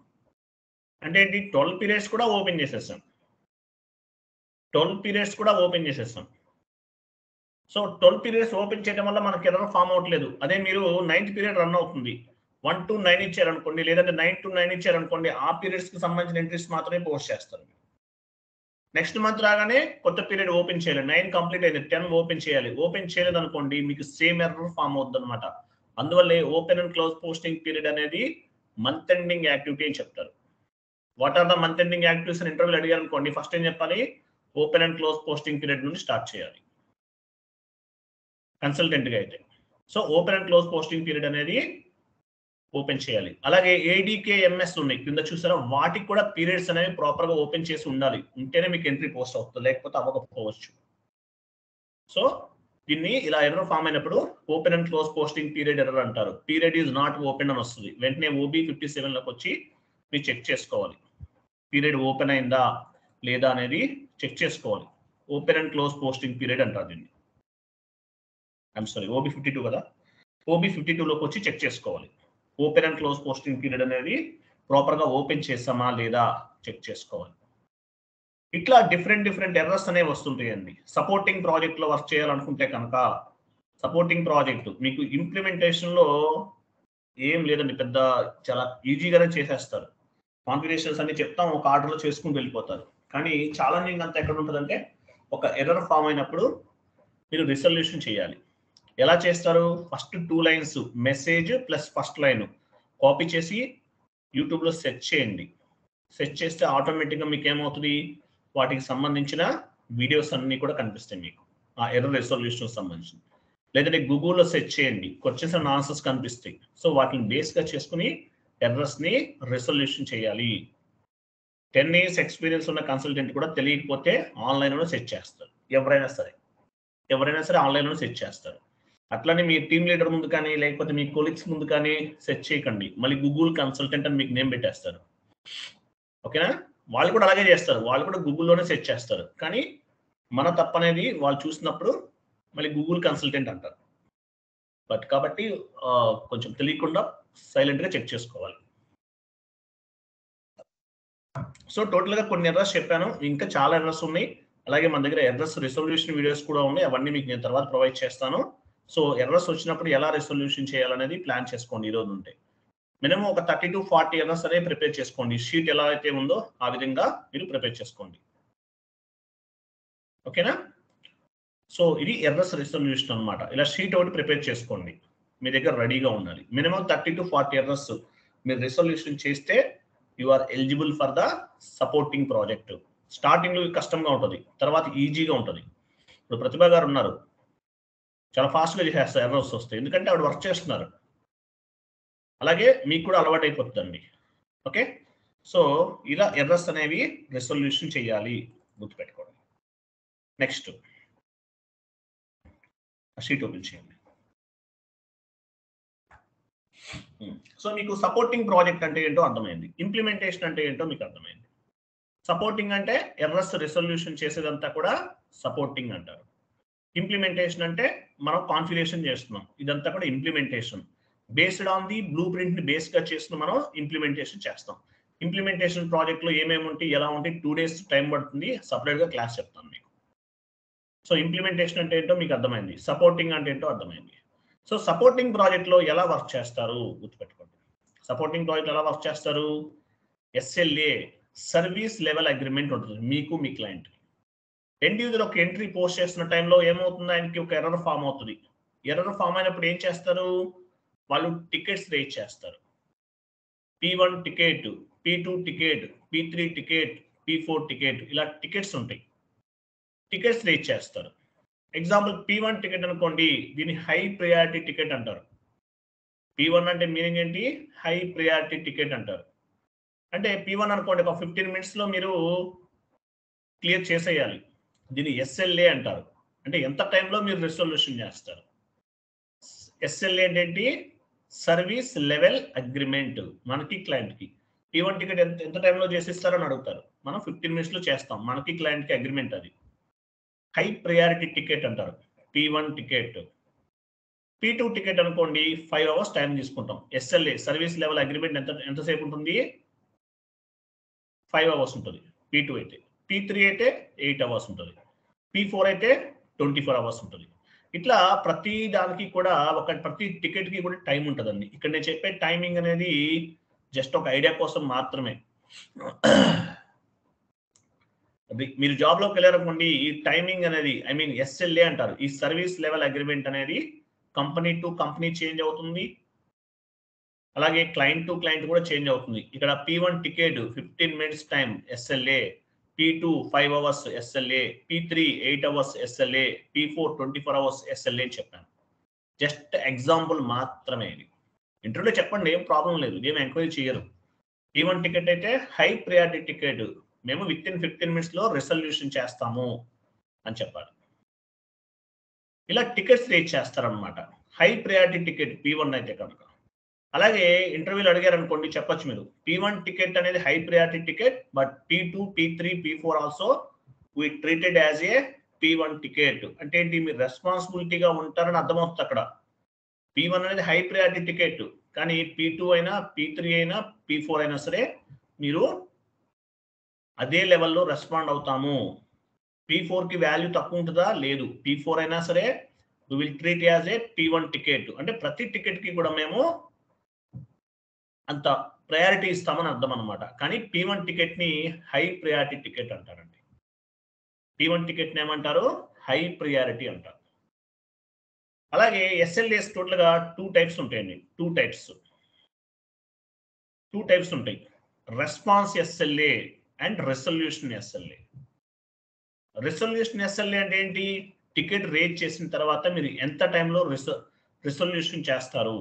అంటే ఏంటి, 12 పీరియడ్స్ కూడా ఓపెన్ చేసేసాం. సో 12 పీరియడ్స్ ఓపెన్ చేయడం వల్ల మనకి ఎర్రర్ ఫామ్ అవట్లేదు. అదే మీరు 9th పీరియడ్ రన్ అవుతుంది, 1 to 9 ఇచ్చారనుకోండి, లేదంటే 9 to 9 ఇచ్చారనుకోండి, ఆ పీరియడ్స్ కి సంబంధించిన ఎంట్రీస్ మాత్రమే పోస్ట్ చేస్తారు. నెక్స్ట్ మంత్ రాగానే కొత్త పీరియడ్ ఓపెన్ చేయాలి, 9 కంప్లీట్ అయింది, 10 ఓపెన్ చేయాలి. ఓపెన్ చేయలేదు అనుకోండి, మీకు సేమ్ ఎర్రర్ ఫామ్ అవుతుంది అనమాట. అందువల్లే open and close posting period అనేది మంత్ ఎండింగ్ యాక్టివిటీ అని చెప్తారు. What are the month ending activities అని ఇంటర్వ్యూలు అడిగారు అనుకోండి, ఫస్ట్ ఏం చెప్పాలి, open and close posting period నుండి స్టార్ట్ చేయాలి కన్సల్టెంట్ గా అయితే. So open and close posting period అనేది ఓపెన్ చేయాలి. అలాగే ADKMS ఉన్నాయి కింద చూసారా, వాటికి కూడా పీరియడ్స్ అనేవి ప్రాపర్ గా ఓపెన్ చేసి ఉండాలి, ఉంటేనే మీకు ఎంట్రీ పోస్ట్ అవుతుంది, లేకపోతే అవ్వకపోవచ్చు. సో దీన్ని ఇలా ఎర్రర్ ఫామ్ అయినప్పుడు open and close posting period error అంటారు. పీరియడ్ ఈజ్ నాట్ ఓపెన్ అని వస్తుంది, వెంటనే OB 57లోకి వచ్చి మీరు చెక్ చేసుకోవాలి, పీరియడ్ ఓపెన్ అయిందా లేదా అనేది చెక్ చేసుకోవాలి. Open and close posting period అంటారు దీన్ని. ఐఎమ్ సారీ, OB 52 కదా, OB 52లోకి వచ్చి చెక్ చేసుకోవాలి, open and close posting period అనేది ప్రాపర్ గా ఓపెన్ చేస్తామా లేదా చెక్ చేసుకోవాలి. ఇట్లా డిఫరెంట్ ఎర్రర్స్ అనేవి వస్తుంటాయండి. సపోర్టింగ్ ప్రాజెక్ట్ లో వర్క్ చేయాలనుకుంటే కనుక, సపోర్టింగ్ ప్రాజెక్ట్ మీకు ఇంప్లిమెంటేషన్ లో ఏం లేదండి, పెద్ద చాలా ఈజీగానే చేసేస్తారు. కాన్ఫిగరేషన్స్ అన్ని చెప్తాం, ఒక ఆర్డర్లో చేసుకుంటూ వెళ్ళిపోతారు. కానీ ఛాలెంజింగ్ అంతా ఎక్కడ ఉంటుందంటే, ఒక ఎర్రర్ ఫామ్ అయినప్పుడు మీరు రిజల్యూషన్ చేయాలి. ఎలా చేస్తారు, first 2 lines message plus first line copy చేసి యూట్యూబ్లో సెర్చ్ చేయండి. సెర్చ్ చేస్తే ఆటోమేటిక్గా మీకు ఏమవుతుంది, వాటికి సంబంధించిన వీడియోస్ అన్ని కూడా కనిపిస్తాయి మీకు, ఆ ఎర్రర్ రెసొల్యూషన్ సంబంధించి. లేదంటే గూగుల్లో సెర్చ్ చేయండి, క్వశ్చన్స్ అండ్ ఆన్సర్స్ కనిపిస్తాయి. సో వాటిని బేస్గా చేసుకుని ఎర్రర్స్ ని రెసొల్యూషన్ చేయాలి. 10 years ఎక్స్పీరియన్స్ ఉన్న కన్సల్టెంట్ కూడా తెలియకపోతే ఆన్లైన్లో సెర్చ్ చేస్తారు, ఎవరైనా సరే ఆన్లైన్లో సెర్చ్ చేస్తారు. అట్లనే మీ టీమ్ లీడర్ ముందు కానీ, లేకపోతే మీ కొలీగ్స్ ముందు కానీ సెర్చ్ చేయకండి, మళ్ళీ గూగుల్ కన్సల్టెంట్ అని మీకు నేమ్ పెట్టేస్తారు. ఓకేనా? వాళ్ళు కూడా అలాగే చేస్తారు, వాళ్ళు కూడా గూగుల్లోనే సెర్చ్ చేస్తారు. కానీ మన తప్పనేది వాళ్ళు చూసినప్పుడు మళ్ళీ గూగుల్ కన్సల్టెంట్ అంటారు. బట్ కాబట్టి కొంచెం తెలియకుండా సైలెంట్గా చెక్ చేసుకోవాలి. సో టోటల్గా కొన్ని ఎర్రర్స్ చెప్పాను, ఇంకా చాలా ఎర్రర్స్ ఉన్నాయి. అలాగే మన దగ్గర ఎర్రర్స్ రెసొల్యూషన్ వీడియోస్ కూడా ఉన్నాయి, అవన్నీ మీకు నేను తర్వాత ప్రొవైడ్ చేస్తాను. సో ఎర్రర్స్ వచ్చినప్పుడు ఎలా రెసొల్యూషన్ చేయాలనేది ప్లాన్ చేసుకోండి ఈ రోజు నుండి. మినిమం ఒక 30 to 40 ఎర్రర్స్ అనేది ప్రిపేర్ చేసుకోండి. షీట్ ఎలా అయితే ఉందో ఆ విధంగా మీరు ప్రిపేర్ చేసుకోండి. ఓకేనా? సో ఇది ఎర్రర్స్ రెసొల్యూషన్ అనమాట. ఇలా షీట్ ఒకటి ప్రిపేర్ చేసుకోండి. మీ దగ్గర రెడీగా ఉండాలి. మినిమం 30 to 40 ఎర్రర్స్ మీరు రిసొల్యూషన్ చేస్తే you are eligible for the supporting project. Starting లో కష్టంగా ఉంటుంది, తర్వాత ఈజీగా ఉంటుంది. ఇప్పుడు ప్రతిభా గారు ఉన్నారు, చాలా ఫాస్ట్గా చేసేస్తారు, ఎర్రర్స్ వస్తాయి, ఎందుకంటే ఆవిడ వర్క్ చేస్తున్నారు. అలాగే మీకు కూడా అలవాటు అయిపోతుందండి. ఓకే, సో ఇలా ఎర్రర్స్ అనేవి రిసొల్యూషన్ చేయాలి, గుర్తుపెట్టుకోండి. నెక్స్ట్ షీట్ ఓపెన్ చేయండి. సో మీకు సపోర్టింగ్ ప్రాజెక్ట్ అంటే ఏంటో అర్థమైంది, ఇంప్లిమెంటేషన్ అంటే ఏంటో మీకు అర్థమైంది. సపోర్టింగ్ అంటే ఎర్రర్స్ రిసొల్యూషన్ చేసేదంతా కూడా సపోర్టింగ్ అంటారు. ఇంప్లిమెంటేషన్ అంటే మనం కాన్ఫిగరేషన్ చేస్తున్నాం, ఇదంతా కూడా implementation. Based on the blue print ని బేస్ గా చేస్తున్న మనం ఇంప్లిమెంటేషన్ చేస్తాం. ఇంప్లిమెంటేషన్ ప్రాజెక్ట్ లో ఏమేమి ఉంటాయి, ఎలా ఉంటాయి, 2 days టైం పడుతుంది, సపరేట్ గా క్లాస్ చెప్తాను మీకు. సో ఇంప్లిమెంటేషన్ అంటే ఏంటో మీకు అర్థమైంది, సపోర్టింగ్ అంటే ఏంటో అర్థమైంది. సో సపోర్టింగ్ ప్రాజెక్ట్ లో ఎలా వర్క్ చేస్తారు గుర్తుపెట్టుకోండి. సపోర్టింగ్ ప్రాజెక్ట్ ఎలా వర్క్ చేస్తారు, SLA సర్వీస్ లెవెల్ అగ్రిమెంట్ ఉంటుంది మీకు మీ క్లయింట్. ఎండ్ యూజర్ ఒక ఎంట్రీ పోస్ట్ చేస్తున్న టైంలో ఏమవుతుంది, ఆయనకి ఒక ఎర్రర్ ఫామ్ అవుతుంది. ఎర్రర్ ఫామ్ అయినప్పుడు ఏం చేస్తారు, వాళ్ళు టికెట్స్ రేట్ చేస్తారు. P1 ticket, P2 ticket, P3 ticket, P4 ticket, ఇలా టికెట్స్ ఉంటాయి. టికెట్స్ రేట్ చేస్తారు. ఎగ్జాంపుల్ P1 టికెట్ అనుకోండి, దీన్ని హై ప్రియారిటీ టికెట్ అంటారు. P1 అంటే మీనింగ్ ఏంటి, హై ప్రియారిటీ టికెట్ అంటారు. అంటే P1 అనుకోండి, ఒక 15 minutes లో మీరు క్లియర్ చేసేయాలి. దీన్ని SLA అంటారు, అంటే ఎంత టైంలో మీరు రిసొల్యూషన్ చేస్తారు. SLA ఏంటి, సర్వీస్ లెవెల్ అగ్రిమెంట్. మనకి క్లయింట్ కి P1 టికెట్ ఎంత టైంలో చేసిస్తారని అడుగుతారు, మనం 15 minutes లో చేస్తాం, మనకి క్లయింట్ కి అగ్రిమెంట్ అది. హై ప్రియారిటీ టికెట్ అంటారు P1 టికెట్. P2 టికెట్ అనుకోండి 5 hours టైం తీసుకుంటాం. SLA సర్వీస్ లెవెల్ అగ్రిమెంట్ ఎంతసేపు ఉంటుంది, 5 hours ఉంటుంది P2 అయితే. P3 అయితే 8 hours ఉంటుంది. P4 అయితే 24 hours ఉంటుంది. ఇట్లా ప్రతి దానికి కూడా ప్రతి టికెట్ కి కూడా టైం ఉంటుందండి. ఇక్కడ నేను చెప్పే టైమింగ్ అనేది జస్ట్ ఒక ఐడియా కోసం మాత్రమే. మీరు జాబ్ లోకి వెళ్ళారనుకోండి, ఈ టైమింగ్ అనేది SLA అంటారు, ఈ సర్వీస్ లెవెల్ అగ్రిమెంట్ అనేది కంపెనీ టు కంపెనీ చేంజ్ అవుతుంది, అలాగే క్లయింట్ టు క్లయింట్ కూడా చేంజ్ అవుతుంది. ఇక్కడ P1 ticket 15 minutes time SLA, P2 5 hours SLA, P3 8 hours SLA, P4 24 hours SLA అని చెప్పాను. జస్ట్ ఎగ్జాంపుల్ మాత్రమే ఇది. ఇంటర్వ్యూలో చెప్పండి, ఏం ప్రాబ్లం లేదు, ఏం ఎంక్వైరీ చేయరు. P1 టికెట్ అయితే హై ప్రియారిటీ టికెట్, మేము విత్ ఇన్ 15 minutes లో రిసొల్యూషన్ చేస్తాము అని చెప్పాలి. ఇలా టికెట్స్ రేట్ చేస్తారనమాట. హై ప్రియారిటీ టికెట్ P1 అయితే కనుక. అలాగే ఇంటర్వ్యూలు అడిగారు అనుకోండి, చెప్పొచ్చు మీరు P1 టికెట్ అనేది high priority ticket, but P2 P3 P4 also we treated as a P1 ticket. అంటే ఏంటి, మీరు రెస్పాన్సిబిలిటీగా ఉంటారని అర్థమవుతుంది అక్కడ. P1 అనేది హై ప్రియారిటీ టికెట్, కానీ P2 అయినా P3 అయినా P4 అయినా సరే మీరు అదే లెవెల్లో రెస్పాండ్ అవుతాము. P4 కి వాల్యూ తక్కువ ఉంటుందా, లేదు. P4 అయినా సరే we will treat as a P1 ticket. అంటే ప్రతి టికెట్ కి కూడా మేము అంత ప్రయారిటీ ఇస్తామని అర్థం అనమాట. కానీ P1 టికెట్ ని హై ప్రియారిటీ టికెట్ అంటారండి. P1 టికెట్ ని ఏమంటారు, హై ప్రియారిటీ అంటారు. అలాగే SLAs టోటల్ గా 2 types ఉంటాయండి. 2 types ఉంటాయి, response SLA and resolution SLA. Resolution SLA అంటే ఏంటి, టికెట్ రేట్ చేసిన తర్వాత మీరు ఎంత టైంలో రిసొల్యూషన్ చేస్తారు,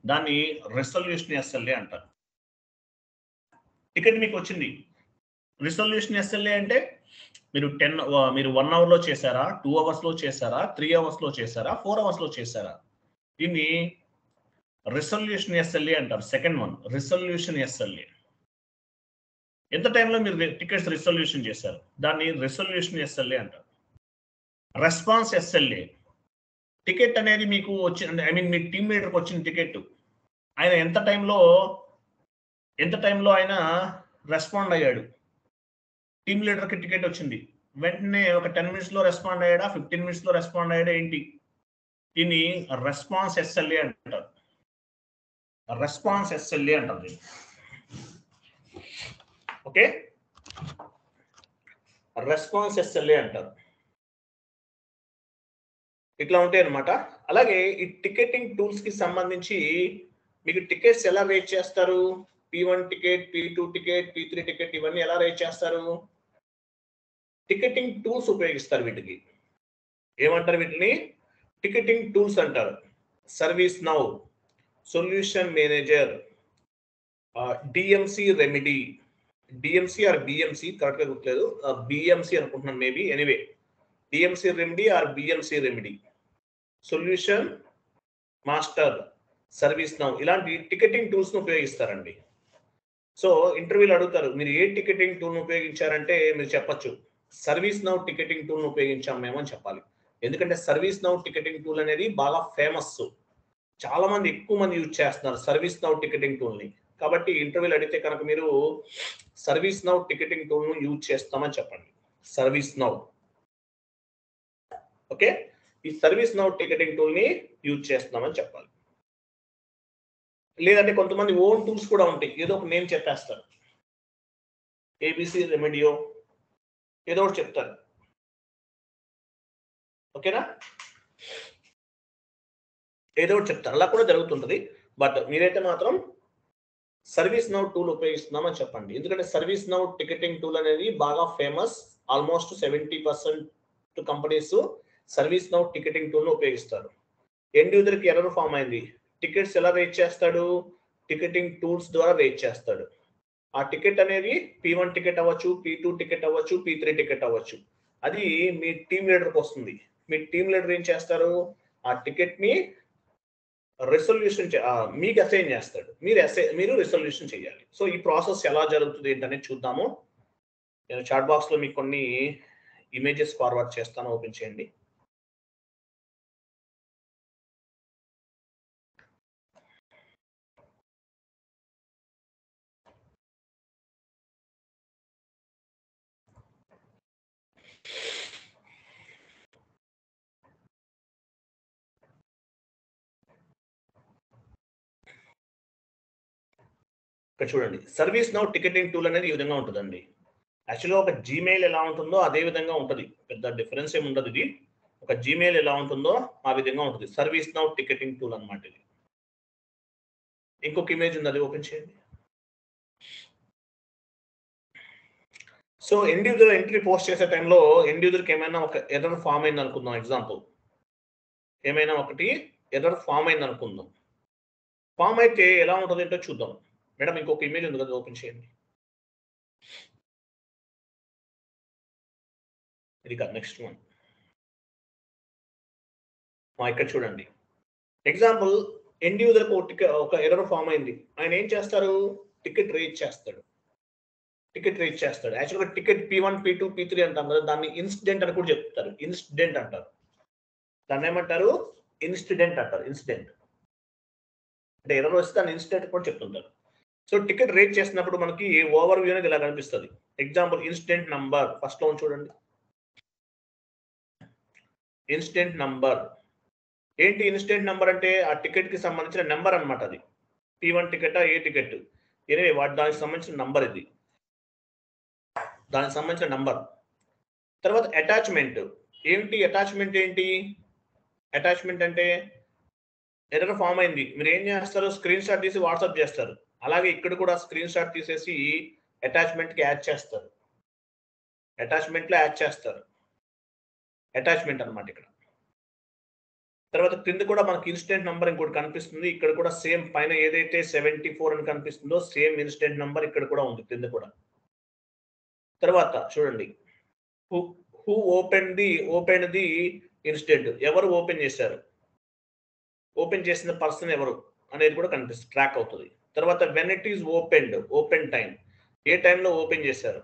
దాన్ని రిసొల్యూషన్ SLA అంటారు. టికెట్ మీకు వచ్చింది, రిసొల్యూషన్ SLA అంటే మీరు 1 hour లో చేశారా, 2 hours లో చేశారా, 3 hours లో చేశారా, 4 hours లో చేశారా, దీన్ని రిసొల్యూషన్ SLA అంటారు. Second one resolution SLA. ఎంత టైంలో మీరు టికెట్స్ రిసొల్యూషన్ చేశారు, దాన్ని రిసొల్యూషన్ SLA అంటారు. రెస్పాన్స్ SLA, టికెట్ అనేది మీకు వచ్చిన మీ టీమ్ లీడర్కి వచ్చిన టికెట్, ఆయన ఎంత టైంలో ఆయన రెస్పాండ్ అయ్యాడు. టీమ్ లీడర్కి టికెట్ వచ్చింది, వెంటనే ఒక 10 minutes లో రెస్పాండ్ అయ్యాడా, 15 minutes లో రెస్పాండ్ అయ్యాడా ఏంటి, దీన్ని రెస్పాన్స్ SLA అంటారు. రెస్పాన్స్ SLA అంటారు. ఓకే, రెస్పాన్స్ SLA అంటారు. ఇట్లా ఉంటాయి అన్నమాట. అలాగే ఈ టికెటింగ్ టూల్స్ కి సంబంధించి మీకు టికెట్స్ ఎలా రేట్ చేస్తారు? P1 ticket, P2 ticket, P3 ticket ఇవన్నీ ఎలా రేట్ చేస్తారు? టికెటింగ్ టూల్స్ ఉపయోగిస్తారు వీటికి. ఏమంటారు వీటిని? టికెటింగ్ టూల్స్ అంటారు. Service now, solution manager, DMC remedy, DMC or BMC correct గా గుర్తులేదు, బిఎంసి అనుకుంటున్నాను maybe. Anyway DMC remedy or BMC remedy, solution master, service now ఇలాంటి టికెటింగ్ టూల్స్ ను ఉపయోగిస్తారండి. సో ఇంటర్వ్యూలు అడుగుతారు మీరు ఏ టికెటింగ్ టూల్ ఉపయోగించారంటే మీరు చెప్పొచ్చు సర్వీస్ నౌ టికెటింగ్ టూల్ ఉపయోగించాం మేము అని చెప్పాలి. ఎందుకంటే సర్వీస్ నౌ టికెటింగ్ టూల్ అనేది బాగా ఫేమస్, చాలా మంది ఎక్కువ మంది యూజ్ చేస్తున్నారు సర్వీస్ నౌ టికెటింగ్ టూల్ ని. కాబట్టి ఇంటర్వ్యూలు అడిగితే కనుక మీరు సర్వీస్ నౌ టికెటింగ్ టూల్ ను యూజ్ చేస్తామని చెప్పండి. Service now. ఓకే, ఈ సర్వీస్ నౌ టికెటింగ్ టూల్ ని యూజ్ చేస్తున్నామని చెప్పాలి. లేదంటే కొంతమంది ఓన్ టూల్స్ కూడా ఉంటాయి, ఏదో ఒక నేమ్ చెప్పేస్తారు, ఏబిసి రెమెడియో ఏదో ఒకటి చెప్తారు. ఓకేనా, ఏదో ఒకటి చెప్తారు, అలా కూడా జరుగుతుంటది. బట్ మీరైతే మాత్రం సర్వీస్ నౌ టూల్ ఉపయోగిస్తున్నామని చెప్పండి. ఎందుకంటే సర్వీస్ నౌ టికెటింగ్ టూల్ అనేది బాగా famous. Almost 70% companies service now ticketing tool ను ఉపయోగిస్తారు. ఎండ్ యూజర్ కి ఎర్రర్ ఫామ్ అయింది, టికెట్స్ ఎలా రేట్ చేస్తాడు? టికెటింగ్ టూల్స్ ద్వారా రేట్ చేస్తాడు. ఆ టికెట్ అనేది P1 టికెట్ అవ్వచ్చు, P2 టికెట్ అవ్వచ్చు, P3 టికెట్ అవ్వచ్చు. అది మీ టీమ్ లీడర్కి వస్తుంది. మీ టీమ్ లీడర్ ఏం చేస్తారు? ఆ టికెట్ ని రెసొల్యూషన్ మీకు అసైన్ చేస్తాడు, మీరు రెసొల్యూషన్ చేయాలి. సో ఈ ప్రాసెస్ ఎలా జరుగుతుంది ఏంటనేది చూద్దాము. నేను చాట్ బాక్స్ లో మీకు కొన్ని ఇమేజెస్ ఫార్వర్డ్ చేస్తాను, ఓపెన్ చేయండి. ఇక్కడ చూడండి, సర్వీస్ నౌ టికెటింగ్ టూల్ అనేది ఈ విధంగా ఉంటుందండి. యాక్చువల్గా ఒక జీమెయిల్ ఎలా ఉంటుందో అదే విధంగా ఉంటుంది, పెద్ద డిఫరెన్స్ ఏమి ఉండదు. ఇది ఒక జీమెయిల్ ఎలా ఉంటుందో ఆ విధంగా ఉంటుంది. సర్వీస్ నౌ టికెటింగ్ టూల్ అనమాట ఇది. ఇంకొక ఇమేజ్ ఉంది, అది ఓపెన్ చేయండి. So end user entry post చేసే టైంలో ఎండ్ యూజర్కి ఏమైనా ఒక ఎర్రర్ ఫామ్ అయింది అనుకుందాం. ఎగ్జాంపుల్ ఏమైనా ఒకటి ఎర్రర్ ఫామ్ అయింది అనుకుందాం. ఫామ్ అయితే ఎలా ఉంటుంది ఏంటో చూద్దాం. మేడం ఇంకొక ఇమేజ్ ఉంది కదా, ఓపెన్ చేయండి. ఇది కాదు, నెక్స్ట్ వన్. ఇక్కడ చూడండి, ఎగ్జాంపుల్ ఎండ్ యూజర్ ఒక ఎర్రర్ ఫామ్ అయింది. ఆయన ఏం చేస్తారు? టికెట్ రేట్ చేస్తాడు. యాక్చువల్గా టికెట్ P1, P2, P3 అంటాం కదా, దాన్ని ఇన్సిడెంట్ అని కూడా చెప్తారు. ఇన్సిడెంట్ అంటారు దాన్ని. ఏమంటారు? ఇన్సిడెంట్ అంటారు. ఇన్సిడెంట్ అంటే ఎర్రర్ వస్తే దాన్ని ఇన్సిడెంట్ కూడా చెప్తుంటారు. సో టికెట్ రేట్ చేసినప్పుడు మనకి ఓవర్ వ్యూ అనేది ఇలా కనిపిస్తుంది. ఎగ్జాంపుల్ ఇన్సిడెంట్ నంబర్ ఫస్ట్ లో చూడండి. ఇన్సిడెంట్ నంబర్ ఏంటి? ఇన్సిడెంట్ నంబర్ అంటే ఆ టికెట్ కి సంబంధించిన నెంబర్ అనమాట. అది P1 టికెట్, ఏ టికెట్, ఎనివే దానికి సంబంధించిన నంబర్. ఇది దానికి సంబంధించిన నంబర్. తర్వాత అటాచ్మెంట్ ఏంటి? అటాచ్మెంట్ ఏంటి? అటాచ్మెంట్ అంటే ఎర్రర్ ఫామ్ అయింది, మీరు ఏం చేస్తారు? స్క్రీన్ షాట్ తీసి వాట్సాప్ చేస్తారు. అలాగే ఇక్కడ కూడా స్క్రీన్ షాట్ తీసేసి అటాచ్మెంట్ కి యాడ్ చేస్తారు. అటాచ్మెంట్ లో యాడ్ చేస్తారు. అటాచ్మెంట్ అనమాట ఇక్కడ. తర్వాత క్రింద కూడా మనకి ఇన్సిడెంట్ నంబర్ ఇంకోటి కనిపిస్తుంది. ఇక్కడ కూడా సేమ్ పైన ఏదైతే 74 అని కనిపిస్తుందో సేమ్ ఇన్సిడెంట్ నంబర్ ఇక్కడ కూడా ఉంది క్రింద కూడా. తర్వాత చూడండి, హూ ఓపెన్ ది ఇన్సిడెంట్, ఎవరు ఓపెన్ చేశారు, ఓపెన్ చేసిన పర్సన్ ఎవరు అనేది కూడా కనిపిస్తుంది, ట్రాక్ అవుతుంది. తర్వాత when it is opened, open time, ఏ టైంలో ఓపెన్ చేశారు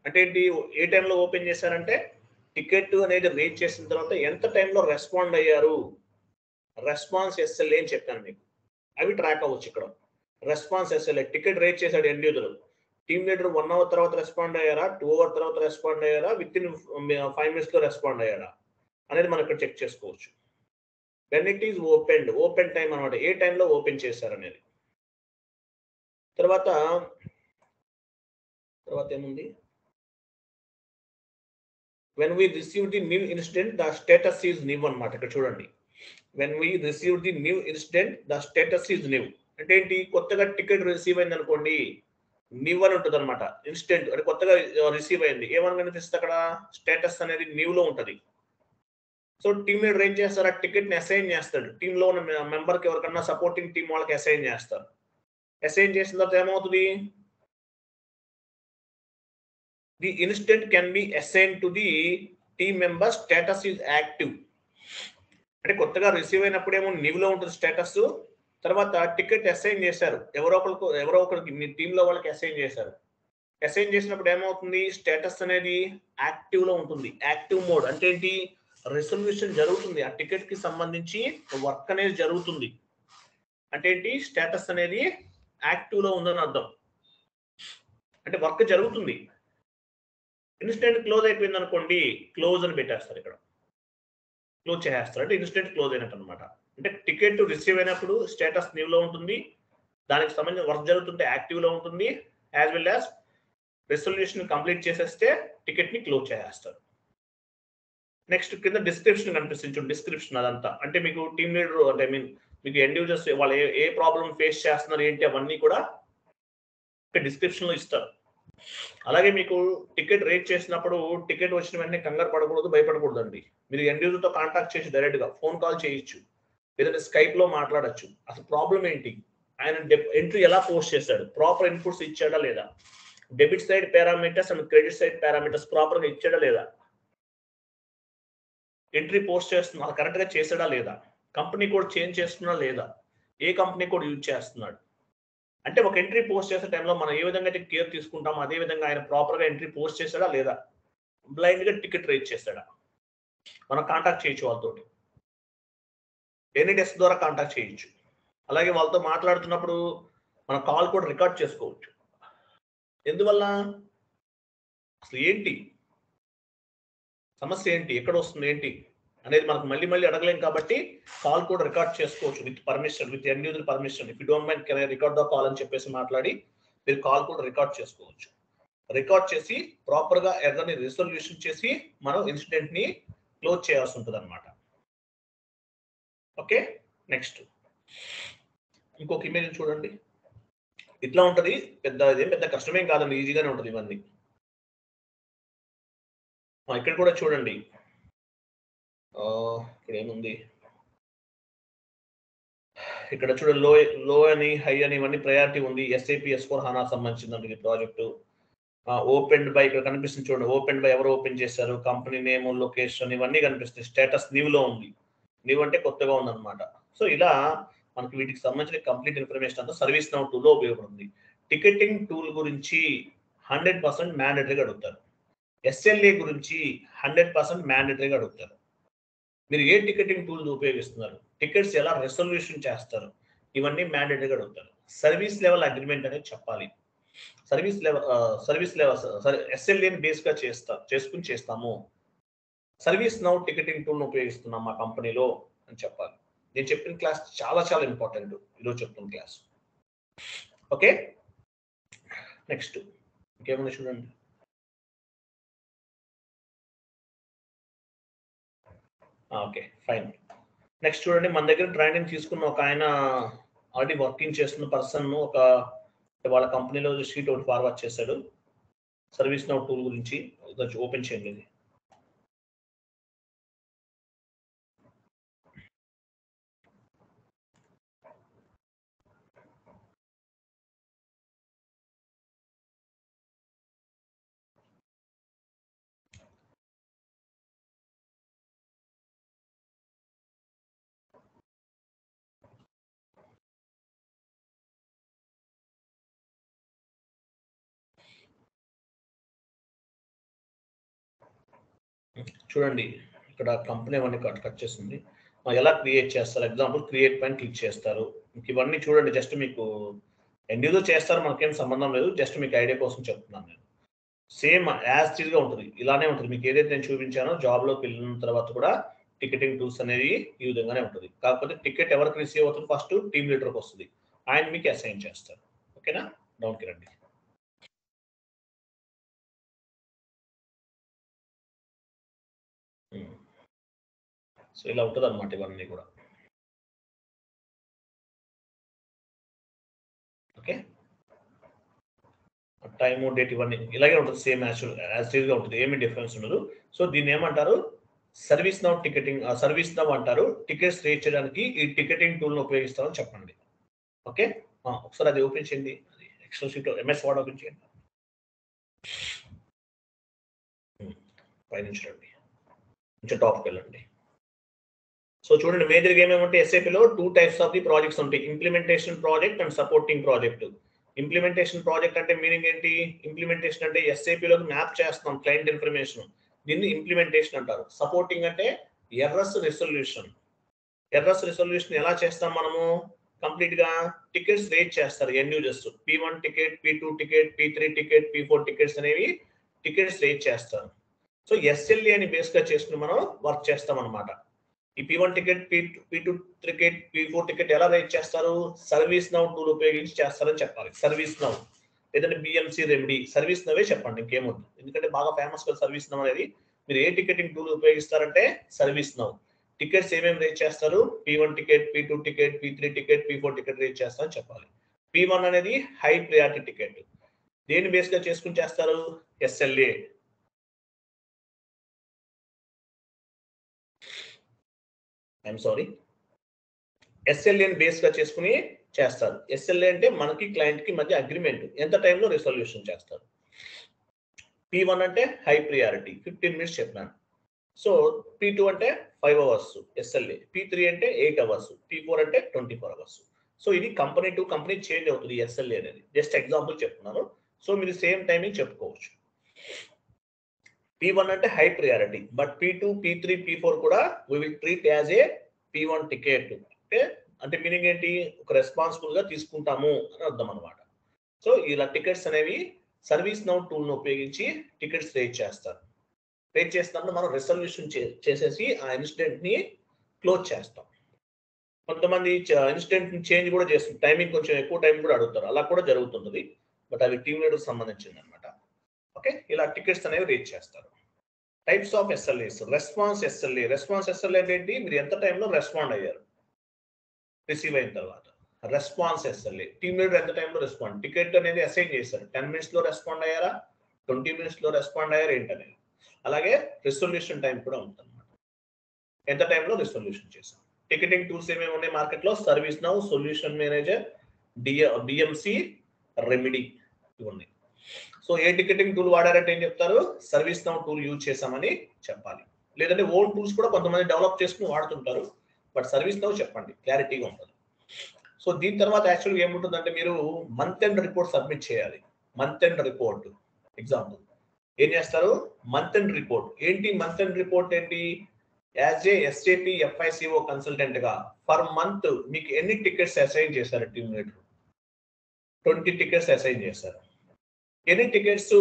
అంటే ఏంటి? ఏ టైంలో ఓపెన్ చేశారంటే టికెట్ అనేది రేట్ చేసిన తర్వాత ఎంత టైంలో రెస్పాండ్ అయ్యారు, రెస్పాన్స్ SLA అని చెప్పాను మీకు, అవి ట్రాక్ అవ్వచ్చు ఇక్కడ. రెస్పాన్స్ SLA, టికెట్ రేట్ చేశాడు end user, team leader 1 hour తర్వాత రెస్పాండ్ అయ్యారా, 2 అవర్ తర్వాత రెస్పాండ్ అయ్యారా, విత్ ఇన్ 5 minutes లో రెస్పాండ్ అయ్యారా అనేది మనం ఇక్కడ చెక్ చేసుకోవచ్చు. When it is opened, open time అనమాట, ఏ టైంలో ఓపెన్ చేశారు అనేది. తర్వాత ఏముంది? When we receive the new incident the status is new అనమాట. ఇక్కడ చూడండి, when we receive the new incident the status is new అంటే ఏంటి కొత్తగా టికెట్ రిసీవ్ అయింది అనుకోండి న్యూ అని ఉంటుంది అనమాట ఇన్స్టెంట్ అంటే కొత్తగా రిసీవ్ అయింది ఏమని కనిపిస్తుంది అక్కడ స్టేటస్ అనేది న్యూ లో ఉంటుంది సో టీమ్ లీడర్ ఏం చేస్తారు ఆ టికెట్ ని అసైన్ చేస్తాడు టీమ్ లో ఉన్న మెంబర్ కి ఎవరికన్నా సపోర్టింగ్ టీం వాళ్ళకి అసైన్ చేస్తారు అసైన్ చేసిన తర్వాత ఏమవుతుంది the instant can be assign to the team member status is active అంటే కొత్తగా రిసీవ్ అయినప్పుడేమో న్యూలో ఉంటుంది స్టేటస్ తర్వాత టికెట్ అసైన్ చేశారు ఎవరో ఒకరికి మీ టీంలో వాళ్ళకి అసైన్ చేశారు అసైన్ చేసినప్పుడు ఏమవుతుంది స్టేటస్ అనేది యాక్టివ్ లో ఉంటుంది యాక్టివ్ మోడ్ అంటే ఏంటి రెసల్యూషన్ జరుగుతుంది ఆ టికెట్ కి సంబంధించి వర్క్ అనేది జరుగుతుంది అంటే ఏంటి స్టేటస్ అనేది యాక్టివ్ లో ఉందని అర్థం అంటే వర్క్ జరుగుతుంది ఇన్స్టెంట్ క్లోజ్ అయిపోయింది అనుకోండి క్లోజ్ అని పెట్టేస్తారు ఇక్కడ క్లోజ్ చేసేస్తారు అంటే ఇన్స్టెంట్ క్లోజ్ అయినట్టు అనమాట అంటే టికెట్ రిసీవ్ అయినప్పుడు స్టేటస్ న్యూ లో ఉంటుంది దానికి సంబంధించిన వర్క్ జరుగుతుంటే యాక్టివ్ లో ఉంటుంది as well as resolution complete చేసేస్తే టికెట్ ని క్లోజ్ చేసేస్తారు నెక్స్ట్ కింద డిస్క్రిప్షన్ కనిపిస్తుంది డిస్క్రిప్షన్ అదంతా అంటే మీకు టీమ్ లీడర్ అంటే ఐ మీన్ మీకు ఎండ్ యూజర్స్ వాళ్ళు ఏ ప్రాబ్లం ఫేస్ చేస్తున్నారు ఏంటి అవన్నీ కూడా డిస్క్రిప్షన్ లో ఇస్తారు అలాగే మీకు టికెట్ రేట్ చేసినప్పుడు టికెట్ వచ్చిన వెంటనే కంగారు పడకూడదు భయపడకూడదు అండి మీరు ఎండ్ యూజర్తో కాంటాక్ట్ చేసి డైరెక్ట్ గా ఫోన్ కాల్ చేయొచ్చు లేదంటే స్కైప్ లో మాట్లాడచ్చు అసలు ప్రాబ్లం ఏంటి ఆయన ఎంట్రీ ఎలా పోస్ట్ చేశాడు ప్రాపర్ ఇన్పుట్స్ ఇచ్చాడా లేదా debit side parameters and credit side parameters proper గా ఇచ్చాడా లేదా ఎంట్రీ పోస్ట్ చేస్తున్నా కరెక్ట్ గా చేసాడా లేదా కంపెనీ కోడ్ చేంజ్ చేస్తున్నా లేదా ఏ కంపెనీ కోడ్ యూజ్ చేస్తున్నాడు అంటే ఒక ఎంట్రీ పోస్ట్ చేసే టైంలో మనం ఏ విధంగా అయితే కేర్ తీసుకుంటామో అదే విధంగా ఆయన ప్రాపర్ గా ఎంట్రీ పోస్ట్ చేశాడా లేదా బ్లైండ్ గా టికెట్ రేట్ చేశాడా మనం కాంటాక్ట్ చేయొచ్చు వాళ్ళతో ఎనీ డెస్క్ ద్వారా కాంటాక్ట్ చేయొచ్చు అలాగే వాళ్ళతో మాట్లాడుతున్నప్పుడు మన కాల్ కూడా రికార్డ్ చేసుకోవచ్చు ఎందువల్ల అసలు ఏంటి సమస్య ఏంటి ఎక్కడ వస్తుంది ఏంటి అనేది మనకు మళ్ళీ అడగలేం కాబట్టి కాల్ కూడా రికార్డ్ చేసుకోవచ్చు with permission with end user permission if you don't mind can I record the call అని చెప్పేసి మాట్లాడి మీరు కాల్ కూడా రికార్డ్ చేసుకోవచ్చు రికార్డ్ చేసి ప్రాపర్ గా ఎర్రర్ ని రిజల్యూషన్ చేసి మనం ఇన్సిడెంట్ ని క్లోజ్ చేయాల్సి ఉంటుంది అనమాట ఓకే నెక్స్ట్ ఇంకొక ఇమేజ్ చూడండి ఇట్లా ఉంటది పెద్ద కష్టమేం కాదండి ఈజీగానే ఉంటుంది ఇవన్నీ ఇక్కడ కూడా చూడండి ఇక్కడ ఏముంది ఇక్కడ చూడండి లో అని హై అని ఇవన్నీ ప్రయారిటీ ఉంది ఎస్ఐపి S4 HANA సంబంధించిందండి ఈ ప్రాజెక్టు ఓపెన్ బై ఇక్కడ కనిపిస్తుంది చూడండి ఓపెన్ బై ఎవరు ఓపెన్ చేశారు కంపెనీ నేమ్ లొకేషన్ ఇవన్నీ కనిపిస్తాయి స్టేటస్ న్యూ లో ఉంది న్యూ అంటే కొత్తగా ఉందన్నమాట సో ఇలా మనకి వీటికి సంబంధించిన కంప్లీట్ ఇన్ఫర్మేషన్ అంతా సర్వీస్ నౌ టూల్ లో ఉపయోగపడుతుంది టికెటింగ్ టూల్ గురించి 100% మ్యాండేటరీగా అడుగుతారు SLA గురించి 100% మ్యాండేటరీగా అడుగుతారు మీరు ఏ టికెటింగ్ టూల్ ఉపయోగిస్తున్నారు టికెట్స్ ఎలా రెసల్యూషన్ చేస్తారు ఇవన్నీ మ్యాండేటరీగా అడుగుతారు సర్వీస్ లెవెల్ అగ్రిమెంట్ అనేది చెప్పాలి సర్వీస్ లెవెల్ SLA బేస్ గా చేసుకుని చేస్తాము సర్వీస్ నౌ టికెటింగ్ టూల్ ఉపయోగిస్తున్నాం మా కంపెనీలో అని చెప్పాలి నేను చెప్పిన క్లాస్ చాలా ఇంపార్టెంట్ ఈరోజు చెప్తున్న క్లాస్ ఓకే నెక్స్ట్ ఇంకేమన్నా చూడండి ఓకే ఫైన్ నెక్స్ట్ చూడండి మన దగ్గర ట్రైనింగ్ తీసుకున్న ఒక ఆయన ఆల్రెడీ వర్కింగ్ చేస్తున్న పర్సన్ వాళ్ళ కంపెనీలో షీట్ ఒకటి ఫార్వర్డ్ చేశాడు సర్వీస్ నౌ టూల్ గురించి ఓపెన్ చేయండి చూడండి ఇక్కడ కంపెనీ అవన్నీ కట్ చేస్తుంది ఎలా క్రియేట్ చేస్తారు ఎగ్జాంపుల్ క్రియేట్ పైన క్లిక్ చేస్తారు ఇవన్నీ చూడండి జస్ట్ మీకు ఎండ్ యూజర్ చేస్తారు మనకేం సంబంధం లేదు జస్ట్ మీకు ఐడియా కోసం చెప్తున్నాను నేను సేమ్ యాజ్ టీజ్ గా ఉంటుంది ఇలానే ఉంటుంది మీకు ఏదైతే నేను చూపించానో జాబ్ లోకి వెళ్ళిన తర్వాత కూడా టికెటింగ్ టూల్స్ అనేది ఈ విధంగానే ఉంటుంది కాకపోతే టికెట్ ఎవరికి రిసీవ్ అవుతుంది ఫస్ట్ టీమ్ లీడర్కి వస్తుంది ఆయన మీకు అసైన్ చేస్తారు ఓకేనా డౌన్కి రండి సో ఇలా ఉంటుంది అనమాట ఇవన్నీ కూడా. ఓకే, టైము డేట్ ఇవన్నీ ఇలాగే ఉంటుంది, సేమ్ యాజ్ గా ఉంటుంది, ఏమి డిఫరెన్స్ ఉండదు. సో దీన్ని ఏమంటారు, service now ticketing, service now అంటారు. టికెట్స్ రేట్ చేయడానికి ఈ టికెటింగ్ టూల్ని ఉపయోగిస్తామని చెప్పండి. ఓకే, ఒకసారి అది ఓపెన్ చేయండి, అది Excel sheet MS Word open చేయండి. పైనుంచి రండి, కొంచెం టాప్కి వెళ్ళండి. సో చూడండి, మేజర్గా ఏమేమంటే ఎస్ఏపిలో 2 టైప్స్ ఆఫ్ ది ప్రాజెక్ట్స్ ఉంటాయి, implementation project and supporting project. Implementation project అంటే మీనింగ్ ఏంటి, ఇంప్లిమెంటేషన్ అంటే ఎస్ఏపిలోకి మ్యాప్ చేస్తున్నాం క్లయింట్ ఇన్ఫర్మేషన్, దీన్ని ఇంప్లిమెంటేషన్ అంటారు. సపోర్టింగ్ అంటే ఎర్రర్స్ రిజల్యూషన్. ఎర్రర్స్ రిజల్యూషన్ ఎలా చేస్తాం మనము, కంప్లీట్ గా టికెట్స్ రేట్ చేస్తారు end users. P1 ticket, P2 ticket, P3 ticket, P4 tickets అనేవి టికెట్స్ రేట్ చేస్తారు. సో ఎస్ఎల్ఏ అని బేస్ గా చేసుకుని మనం వర్క్ చేస్తాం అనమాట. ఈ P1 ticket, P2 ticket, P4 ticket ఎలా రేట్ చేస్తారు, సర్వీస్ నౌ టూల్ ఉపయోగించి చేస్తారని చెప్పాలి. సర్వీస్ నౌ లేదంటే BMC రెమెడీ, సర్వీస్ నవే చెప్పండి, ఇంకేముంది, ఎందుకంటే బాగా ఫేమస్ కదా సర్వీస్ నౌ అనేది. మీరు ఏ టికెటింగ్ టూల్ ఉపయోగిస్తారంటే సర్వీస్ నౌ. టికెట్స్ ఏమేమి రేట్ చేస్తారు, P1 ticket, P2 ticket, P3 ticket, P4 ticket rate చేస్తారని చెప్పాలి. P1 అనేది హై ప్రియారిటీ టికెట్, దేని బేస్ గా చేసుకుని చేస్తారు, ఎస్ఎల్ఏ. ఐఎమ్ సారీ, ఎస్ఎల్ఏని బేస్ గా చేసుకుని చేస్తారు. ఎస్ఎల్ఏ అంటే మనకి క్లయింట్ కి మధ్య అగ్రిమెంట్, ఎంత టైంలో రిజల్యూషన్ చేస్తారు. P1 అంటే హై ప్రియారిటీ, 15 మినిట్స్ చెప్పాను. సో P2 అంటే 5 అవర్స్ ఎస్ఎల్ఏ, P3 అంటే 8 అవర్స్, P4 అంటే 24 అవర్స్. సో ఇది కంపెనీ టు కంపెనీ చేంజ్ అవుతుంది ఎస్ఎల్ఏ అనేది, జస్ట్ ఎగ్జాంపుల్ చెప్తున్నాను. సో మీరు సేమ్ టైమింగ్ చెప్పుకోవచ్చు. P1 అంటే high priority, but P2, P3, P4 కూడా we will treat as a P1 ticket. అంటే మీనింగ్ ఏంటి, ఒక రెస్పాన్సిబుల్ గా తీసుకుంటాము అని అర్థం అనమాట. సో ఇలా టికెట్స్ అనేవి సర్వీస్ నౌ టూల్ ను ఉపయోగించి టికెట్స్ రేట్ చేస్తారు. రేట్ చేస్తున్నప్పుడు మనం రిజల్యూషన్ చేసేసి ఆ ఇన్సిడెంట్ ని క్లోజ్ చేస్తాం. కొంతమంది ఇన్సిడెంట్ చేంజ్ కూడా చేస్తుంది, టైమింగ్ కొంచెం ఎక్కువ టైం కూడా అడుగుతారు, అలా కూడా జరుగుతుంది. బట్ అవి టీమ్ లీడర్ సంబంధించింది అనమాట. ఓకే, ఇలా టికెట్స్ అనేవి రేట్ చేస్తారు. Types of SLAs, response SLA. Response SLA అంటే ఏంటి, మీరు ఎంత టైంలో రెస్పాండ్ అయ్యారు రిసీవ్ అయిన తర్వాత. రెస్పాన్స్ ఎస్ఎల్ఏ, టీమ్ లీడర్ ఎంత టైంలో రెస్పాండ్, టికెట్ అనేది అసైన్ చేశారు, 10 మినిట్స్ లో రెస్పాండ్ అయ్యారా, 20 మినిట్స్ లో రెస్పాండ్ అయ్యారు ఏంటనేది. అలాగే రిజల్యూషన్ టైం కూడా ఉంటుంది అనమాట, ఎంత టైంలో రిజల్యూషన్ చేశాం. టికెటింగ్ టూల్స్ ఏమేమి ఉన్నాయి మార్కెట్ లో, service now, solution manager, BMC remedy ఇవి ఉన్నాయి. సో ఏ టికెటింగ్ టూల్ వాడారంటే ఏం చెప్తారు, సర్వీస్ నౌ టూల్ యూజ్ చేసామని చెప్పాలి. లేదంటే ఓన్ టూల్స్ కూడా కొంతమంది డెవలప్ చేసుకుని వాడుతుంటారు, బట్ సర్వీస్ నౌ చెప్పండి, క్లారిటీగా ఉంటుంది. సో దీని తర్వాత యాక్చువల్గా ఏముంటుందంటే, మీరు మంత్ ఎండ్ రిపోర్ట్ సబ్మిట్ చేయాలి. మంత్ ఎండ్ రిపోర్ట్ ఎగ్జాంపుల్ ఏం చేస్తారు, మంత్ ఎండ్ రిపోర్ట్ ఏంటి, మంత్ ఎండ్ రిపోర్ట్ ఏంటి, as a SAP FICO consultant గా పర్ మంత్ మీకు ఎన్ని టికెట్స్ అసైన్ చేశారు, టీమ్ లీడర్ 20 టికెట్స్ అసైన్ చేశారు, ఎన్ని టికెట్స్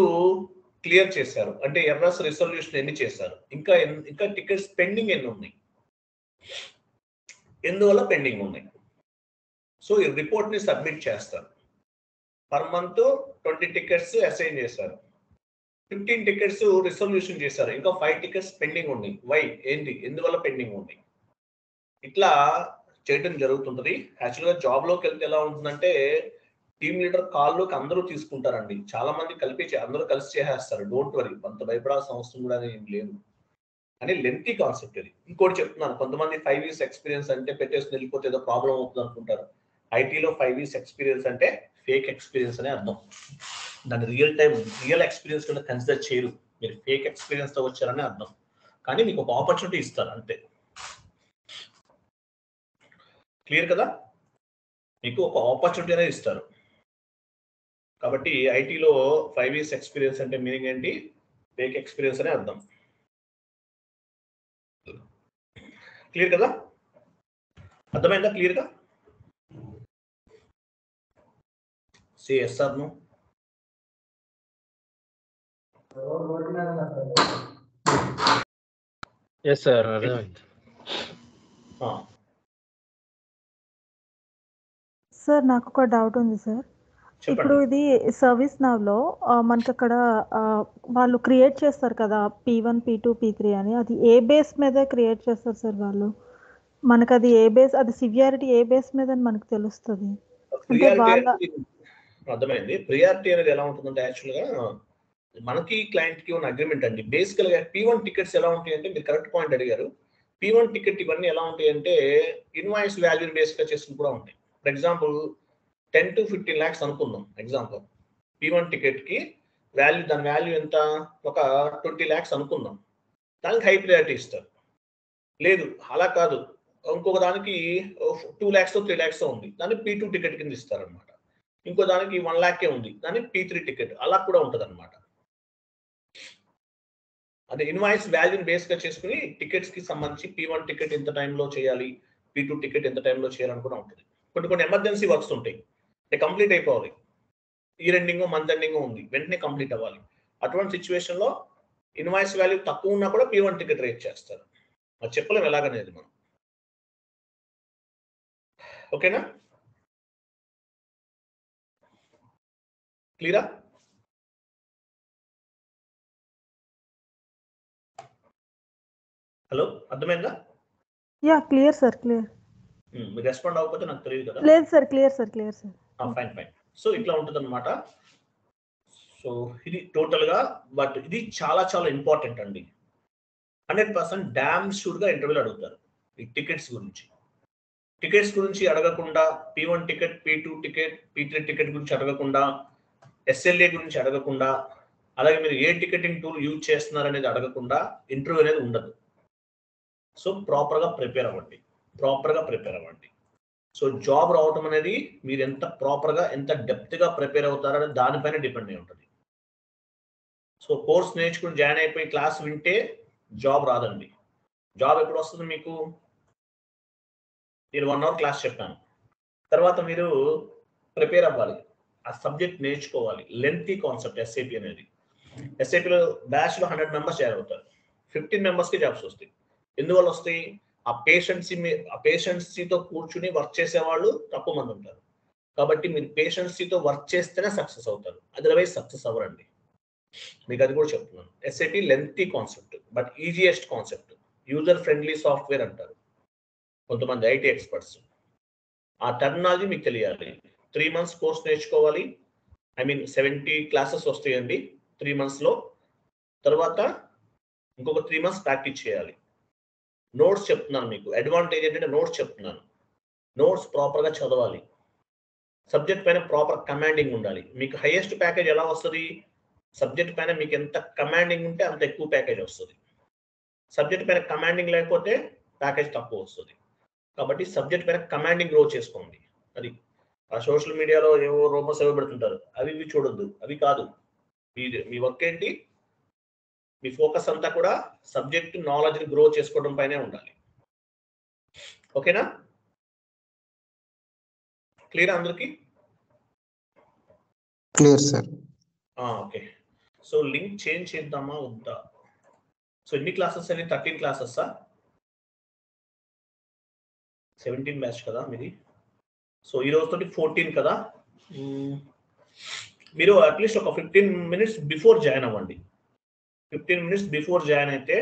క్లియర్ చేశారు, అంటే ఎర్రర్స్ రిజల్యూషన్ ఎన్ని చేశారు, ఇంకా టికెట్స్ పెండింగ్ ఎన్ని ఉన్నాయి, ఎందువల్ల పెండింగ్ ఉన్నాయి. సో ఈ రిపోర్ట్ ని సబ్మిట్ చేస్తారు. పర్ మంత్ 20 టికెట్స్ అసైన్ చేశారు, 15 టికెట్స్ రిజల్యూషన్ చేశారు, ఇంకా 5 టికెట్స్ పెండింగ్ ఉన్నాయి. వై, ఏంటి, ఎందువల్ల పెండింగ్ ఉన్నాయి, ఇట్లా చేయడం జరుగుతుంటది. యాక్చువల్గా జాబ్ లోకి వెళ్తే ఎలా ఉంటుందంటే, టీమ్ లీడర్ కాల్లోకి అందరూ తీసుకుంటారండి, చాలా మంది అందరూ కలిసి చేసేస్తారు. డోంట్ వరీ, అంత భయపడాల్సిన అవసరం కూడా ఏం లేదు, అని లెంతీ కాన్సెప్ట్ ఇది. ఇంకోటి చెప్తున్నాను, కొంతమంది 5 years ఎక్స్పీరియన్స్ అంటే పెట్టేసి వెళ్ళిపోతే ఏదో ప్రాబ్లం అవుతుంది అనుకుంటారు. ఐటీలో 5 years ఎక్స్పీరియన్స్ అంటే ఫేక్ ఎక్స్పీరియన్స్ అనే అర్థం. దాన్ని రియల్ ఎక్స్పీరియన్స్ కింద కన్సిడర్ చేయరు, మీరు ఫేక్ ఎక్స్పీరియన్స్ తో వచ్చారని అర్థం. కానీ మీకు ఒక ఆపర్చునిటీ ఇస్తారు అంతే. క్లియర్ కదా, మీకు ఒక ఆపర్చునిటీ అనేది ఇస్తారు. కాబట్టి ఐటీలో 5 years ఎక్స్పీరియన్స్ అంటే మీనింగ్ ఏంటి, ఫేక్ ఎక్స్పీరియన్స్ అనే అర్థం. క్లియర్ కదా, అర్థమైందా క్లియర్ గా, say yes or no. Yes sir, అర్థమైంది సార్ నాకు ఒక డౌట్ ఉంది సార్. ఇప్పుడు చెప్పండి. ఇది సర్వీస్ నౌలో మనకి అక్కడ వాళ్ళు క్రియేట్ చేస్తారు కదా P1 P2 P3 అని, అది ఏ బేస్ మీద క్రియేట్ చేస్తారు సార్ వాళ్ళు? మనకు అది ఏ బేస్, అది సివియారిటీ ఏ బేస్ మీద అని మనకు తెలుస్తుంది? అంటే ప్రియారిటీ వాళ్ళ అర్థమైంది. ప్రియారిటీ అనేది ఎలా ఉంటుందంటే యాక్చువల్గా మనకి క్లయింట్ కి ఉన్న అగ్రిమెంట్ అండి. బేసికల్ గా P1 టికెట్స్ ఎలా ఉంటాయి అంటే, మీరు కరెక్ట్ పాయింట్ అడిగారు. P1 టికెట్ ఇవన్నీ ఎలా ఉంటాయి అంటే ఇన్వాయిస్ వాల్యూ బేస్ గా చేసుకుని కూడా ఉంటాయి. ఫర్ ఎగ్జాంపుల్ 10 to 15 lakhs అనుకుందాం ఎగ్జాంపుల్. P1 టికెట్ కి వాల్యూ, దాని వాల్యూ ఎంత, ఒక 20 lakhs అనుకుందాం. దానికి హై ప్రియారిటీ ఇస్తారు. లేదు అలా కాదు, ఇంకొక దానికి 2 lakhs 3 lakhs ఉంది, దాన్ని P2 టికెట్ కింద ఇస్తారు అనమాట. ఇంకో దానికి 1 lakh ఉంది, దాన్ని P3 టికెట్, అలా కూడా ఉంటుంది అనమాట. అదే ఇన్వాయిస్ వాల్యూని బేస్ గా చేసుకుని టికెట్స్ కి సంబంధించి P1 టికెట్ ఎంత టైంలో చేయాలి, P2 టికెట్ ఎంత టైంలో చేయాలని కూడా ఉంటుంది. కొన్ని ఎమర్జెన్సీ వర్క్స్ ఉంటాయి, అంటే కంప్లీట్ అయిపోవాలి, ఇయర్ ఎండింగ్ మంత్ ఎండింగ్ ఉంది, వెంటనే కంప్లీట్ అవ్వాలి. అటువంటి సిచ్యువేషన్ లో ఇన్వాయిస్ వాల్యూ తక్కువ ఉన్నా కూడా P1 టికెట్ రేట్ చేస్తారు. అది చెప్పలేము ఎలాగనేది మనం. ఓకేనా, క్లియరా? హలో, అర్థమైందా? Yeah clear sir, clear. మీరు రెస్పాండ్ అవ్వకపోతే నాకు తెలియదు కదా. లేదు sir, clear sir. Fine. So ఇట్లా ఉంటుంది అనమాట. సో ఇది టోటల్ గా, బట్ ఇది చాలా చాలా ఇంపార్టెంట్ అండి. 100% డామ్ షూర్ గా ఇంటర్వ్యూలు అడుగుతారు ఈ టికెట్స్ గురించి. టికెట్స్ గురించి అడగకుండా, P1 ticket, P2 ticket, P3 ticket గురించి అడగకుండా, SLA గురించి అడగకుండా, అలాగే మీరు ఏ టికెటింగ్ టూల్ యూజ్ చేస్తున్నారు అనేది అడగకుండా ఇంటర్వ్యూ అనేది ఉండదు. సో ప్రాపర్గా ప్రిపేర్ అవ్వండి. సో జాబ్ రావటం అనేది మీరు ఎంత ప్రాపర్గా, ఎంత డెప్త్గా ప్రిపేర్ అవుతారనే దానిపైన డిపెండ్ అయి ఉంటుంది. సో కోర్స్ నేర్చుకుని జాయిన్ అయిపోయి క్లాస్ వింటే జాబ్ రాదండి. జాబ్ ఎప్పుడు వస్తుంది మీకు? నేను 1 hour క్లాస్ చెప్పాను, తర్వాత మీరు ప్రిపేర్ అవ్వాలి, ఆ సబ్జెక్ట్ నేర్చుకోవాలి. లెంతీ కాన్సెప్ట్ SAP అనేది. SAPలో బ్యాచ్లో 100 members జాయిన్ అవుతారు, 15 members జాబ్స్ వస్తాయి. ఎందువల్ల వస్తాయి? ఆ పేషెన్సీతో కూర్చుని వర్క్ చేసేవాళ్ళు తక్కువ మంది ఉంటారు. కాబట్టి మీరు పేషెన్సీతో వర్క్ చేస్తేనే సక్సెస్ అవుతారు, అదర్వైజ్ సక్సెస్ అవ్వరండి. మీకు అది కూడా చెప్తున్నాను. SAP lengthy concept, but easiest concept. User friendly software అంటారు కొంతమంది IT ఎక్స్పర్ట్స్. ఆ టెర్మినాలజీ మీకు తెలియాలి. 3 months కోర్స్ నేర్చుకోవాలి. 70 classes వస్తాయండి 3 months లో. తర్వాత ఇంకొక 3 months ప్రాక్టీస్ చేయాలి. నోట్స్ చెప్తున్నాను మీకు. అడ్వాంటేజ్ ఏంటంటే నోట్స్ చెప్తున్నాను. నోట్స్ ప్రాపర్గా చదవాలి. సబ్జెక్ట్ పైన ప్రాపర్ కమాండింగ్ ఉండాలి. మీకు హైయెస్ట్ ప్యాకేజ్ ఎలా వస్తుంది? సబ్జెక్ట్ పైన మీకు ఎంత కమాండింగ్ ఉంటే అంత ఎక్కువ ప్యాకేజ్ వస్తుంది. సబ్జెక్ట్ పైన కమాండింగ్ లేకపోతే ప్యాకేజ్ తక్కువ వస్తుంది. కాబట్టి సబ్జెక్ట్ పైన కమాండింగ్ గ్రో చేసుకోండి. అది ఆ సోషల్ మీడియాలో ఏవో రూమర్స్ ఏవో పెడుతుంటారు, అవి ఇవి చూడొద్దు, అవి కాదు. మీ వర్క్ ఏంటి? మీ ఫోకస్ అంతా కూడా సబ్జెక్ట్ నాలెడ్జ్ని గ్రో చేసుకోవడం పైనే ఉండాలి. ఓకేనా? క్లియర్ అందరికి? Clear sir. Okay. So link change చేద్దామా వద్దా? సో ఎన్ని క్లాసెస్ అని? 13 classes 17 బ్యాచ్ కదా మీది. సో ఈ రోజుతోటి 14 కదా. మీరు అట్లీస్ట్ ఒక 15 minutes బిఫోర్ జాయిన్ అవ్వండి. 15 minutes బిఫోర్ జాయిన్ అయితే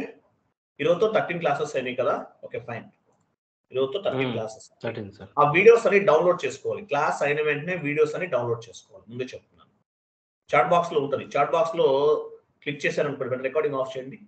ఈరోజుతో 13 classes అయినాయి కదా. ఓకే ఫైన్, ఈరోజుతో 13 classes. ఆ వీడియోస్ అన్ని డౌన్లోడ్ చేసుకోవాలి. క్లాస్ అయిన వెంటనే వీడియోస్ అన్ని డౌన్లోడ్ చేసుకోవాలి. ముందే చెప్తున్నాను. చాట్ బాక్స్ లో ఉంటుంది. చాట్ బాక్స్ లో క్లిక్ చేశారనుకోండి, రికార్డింగ్ ఆఫ్ చేయండి.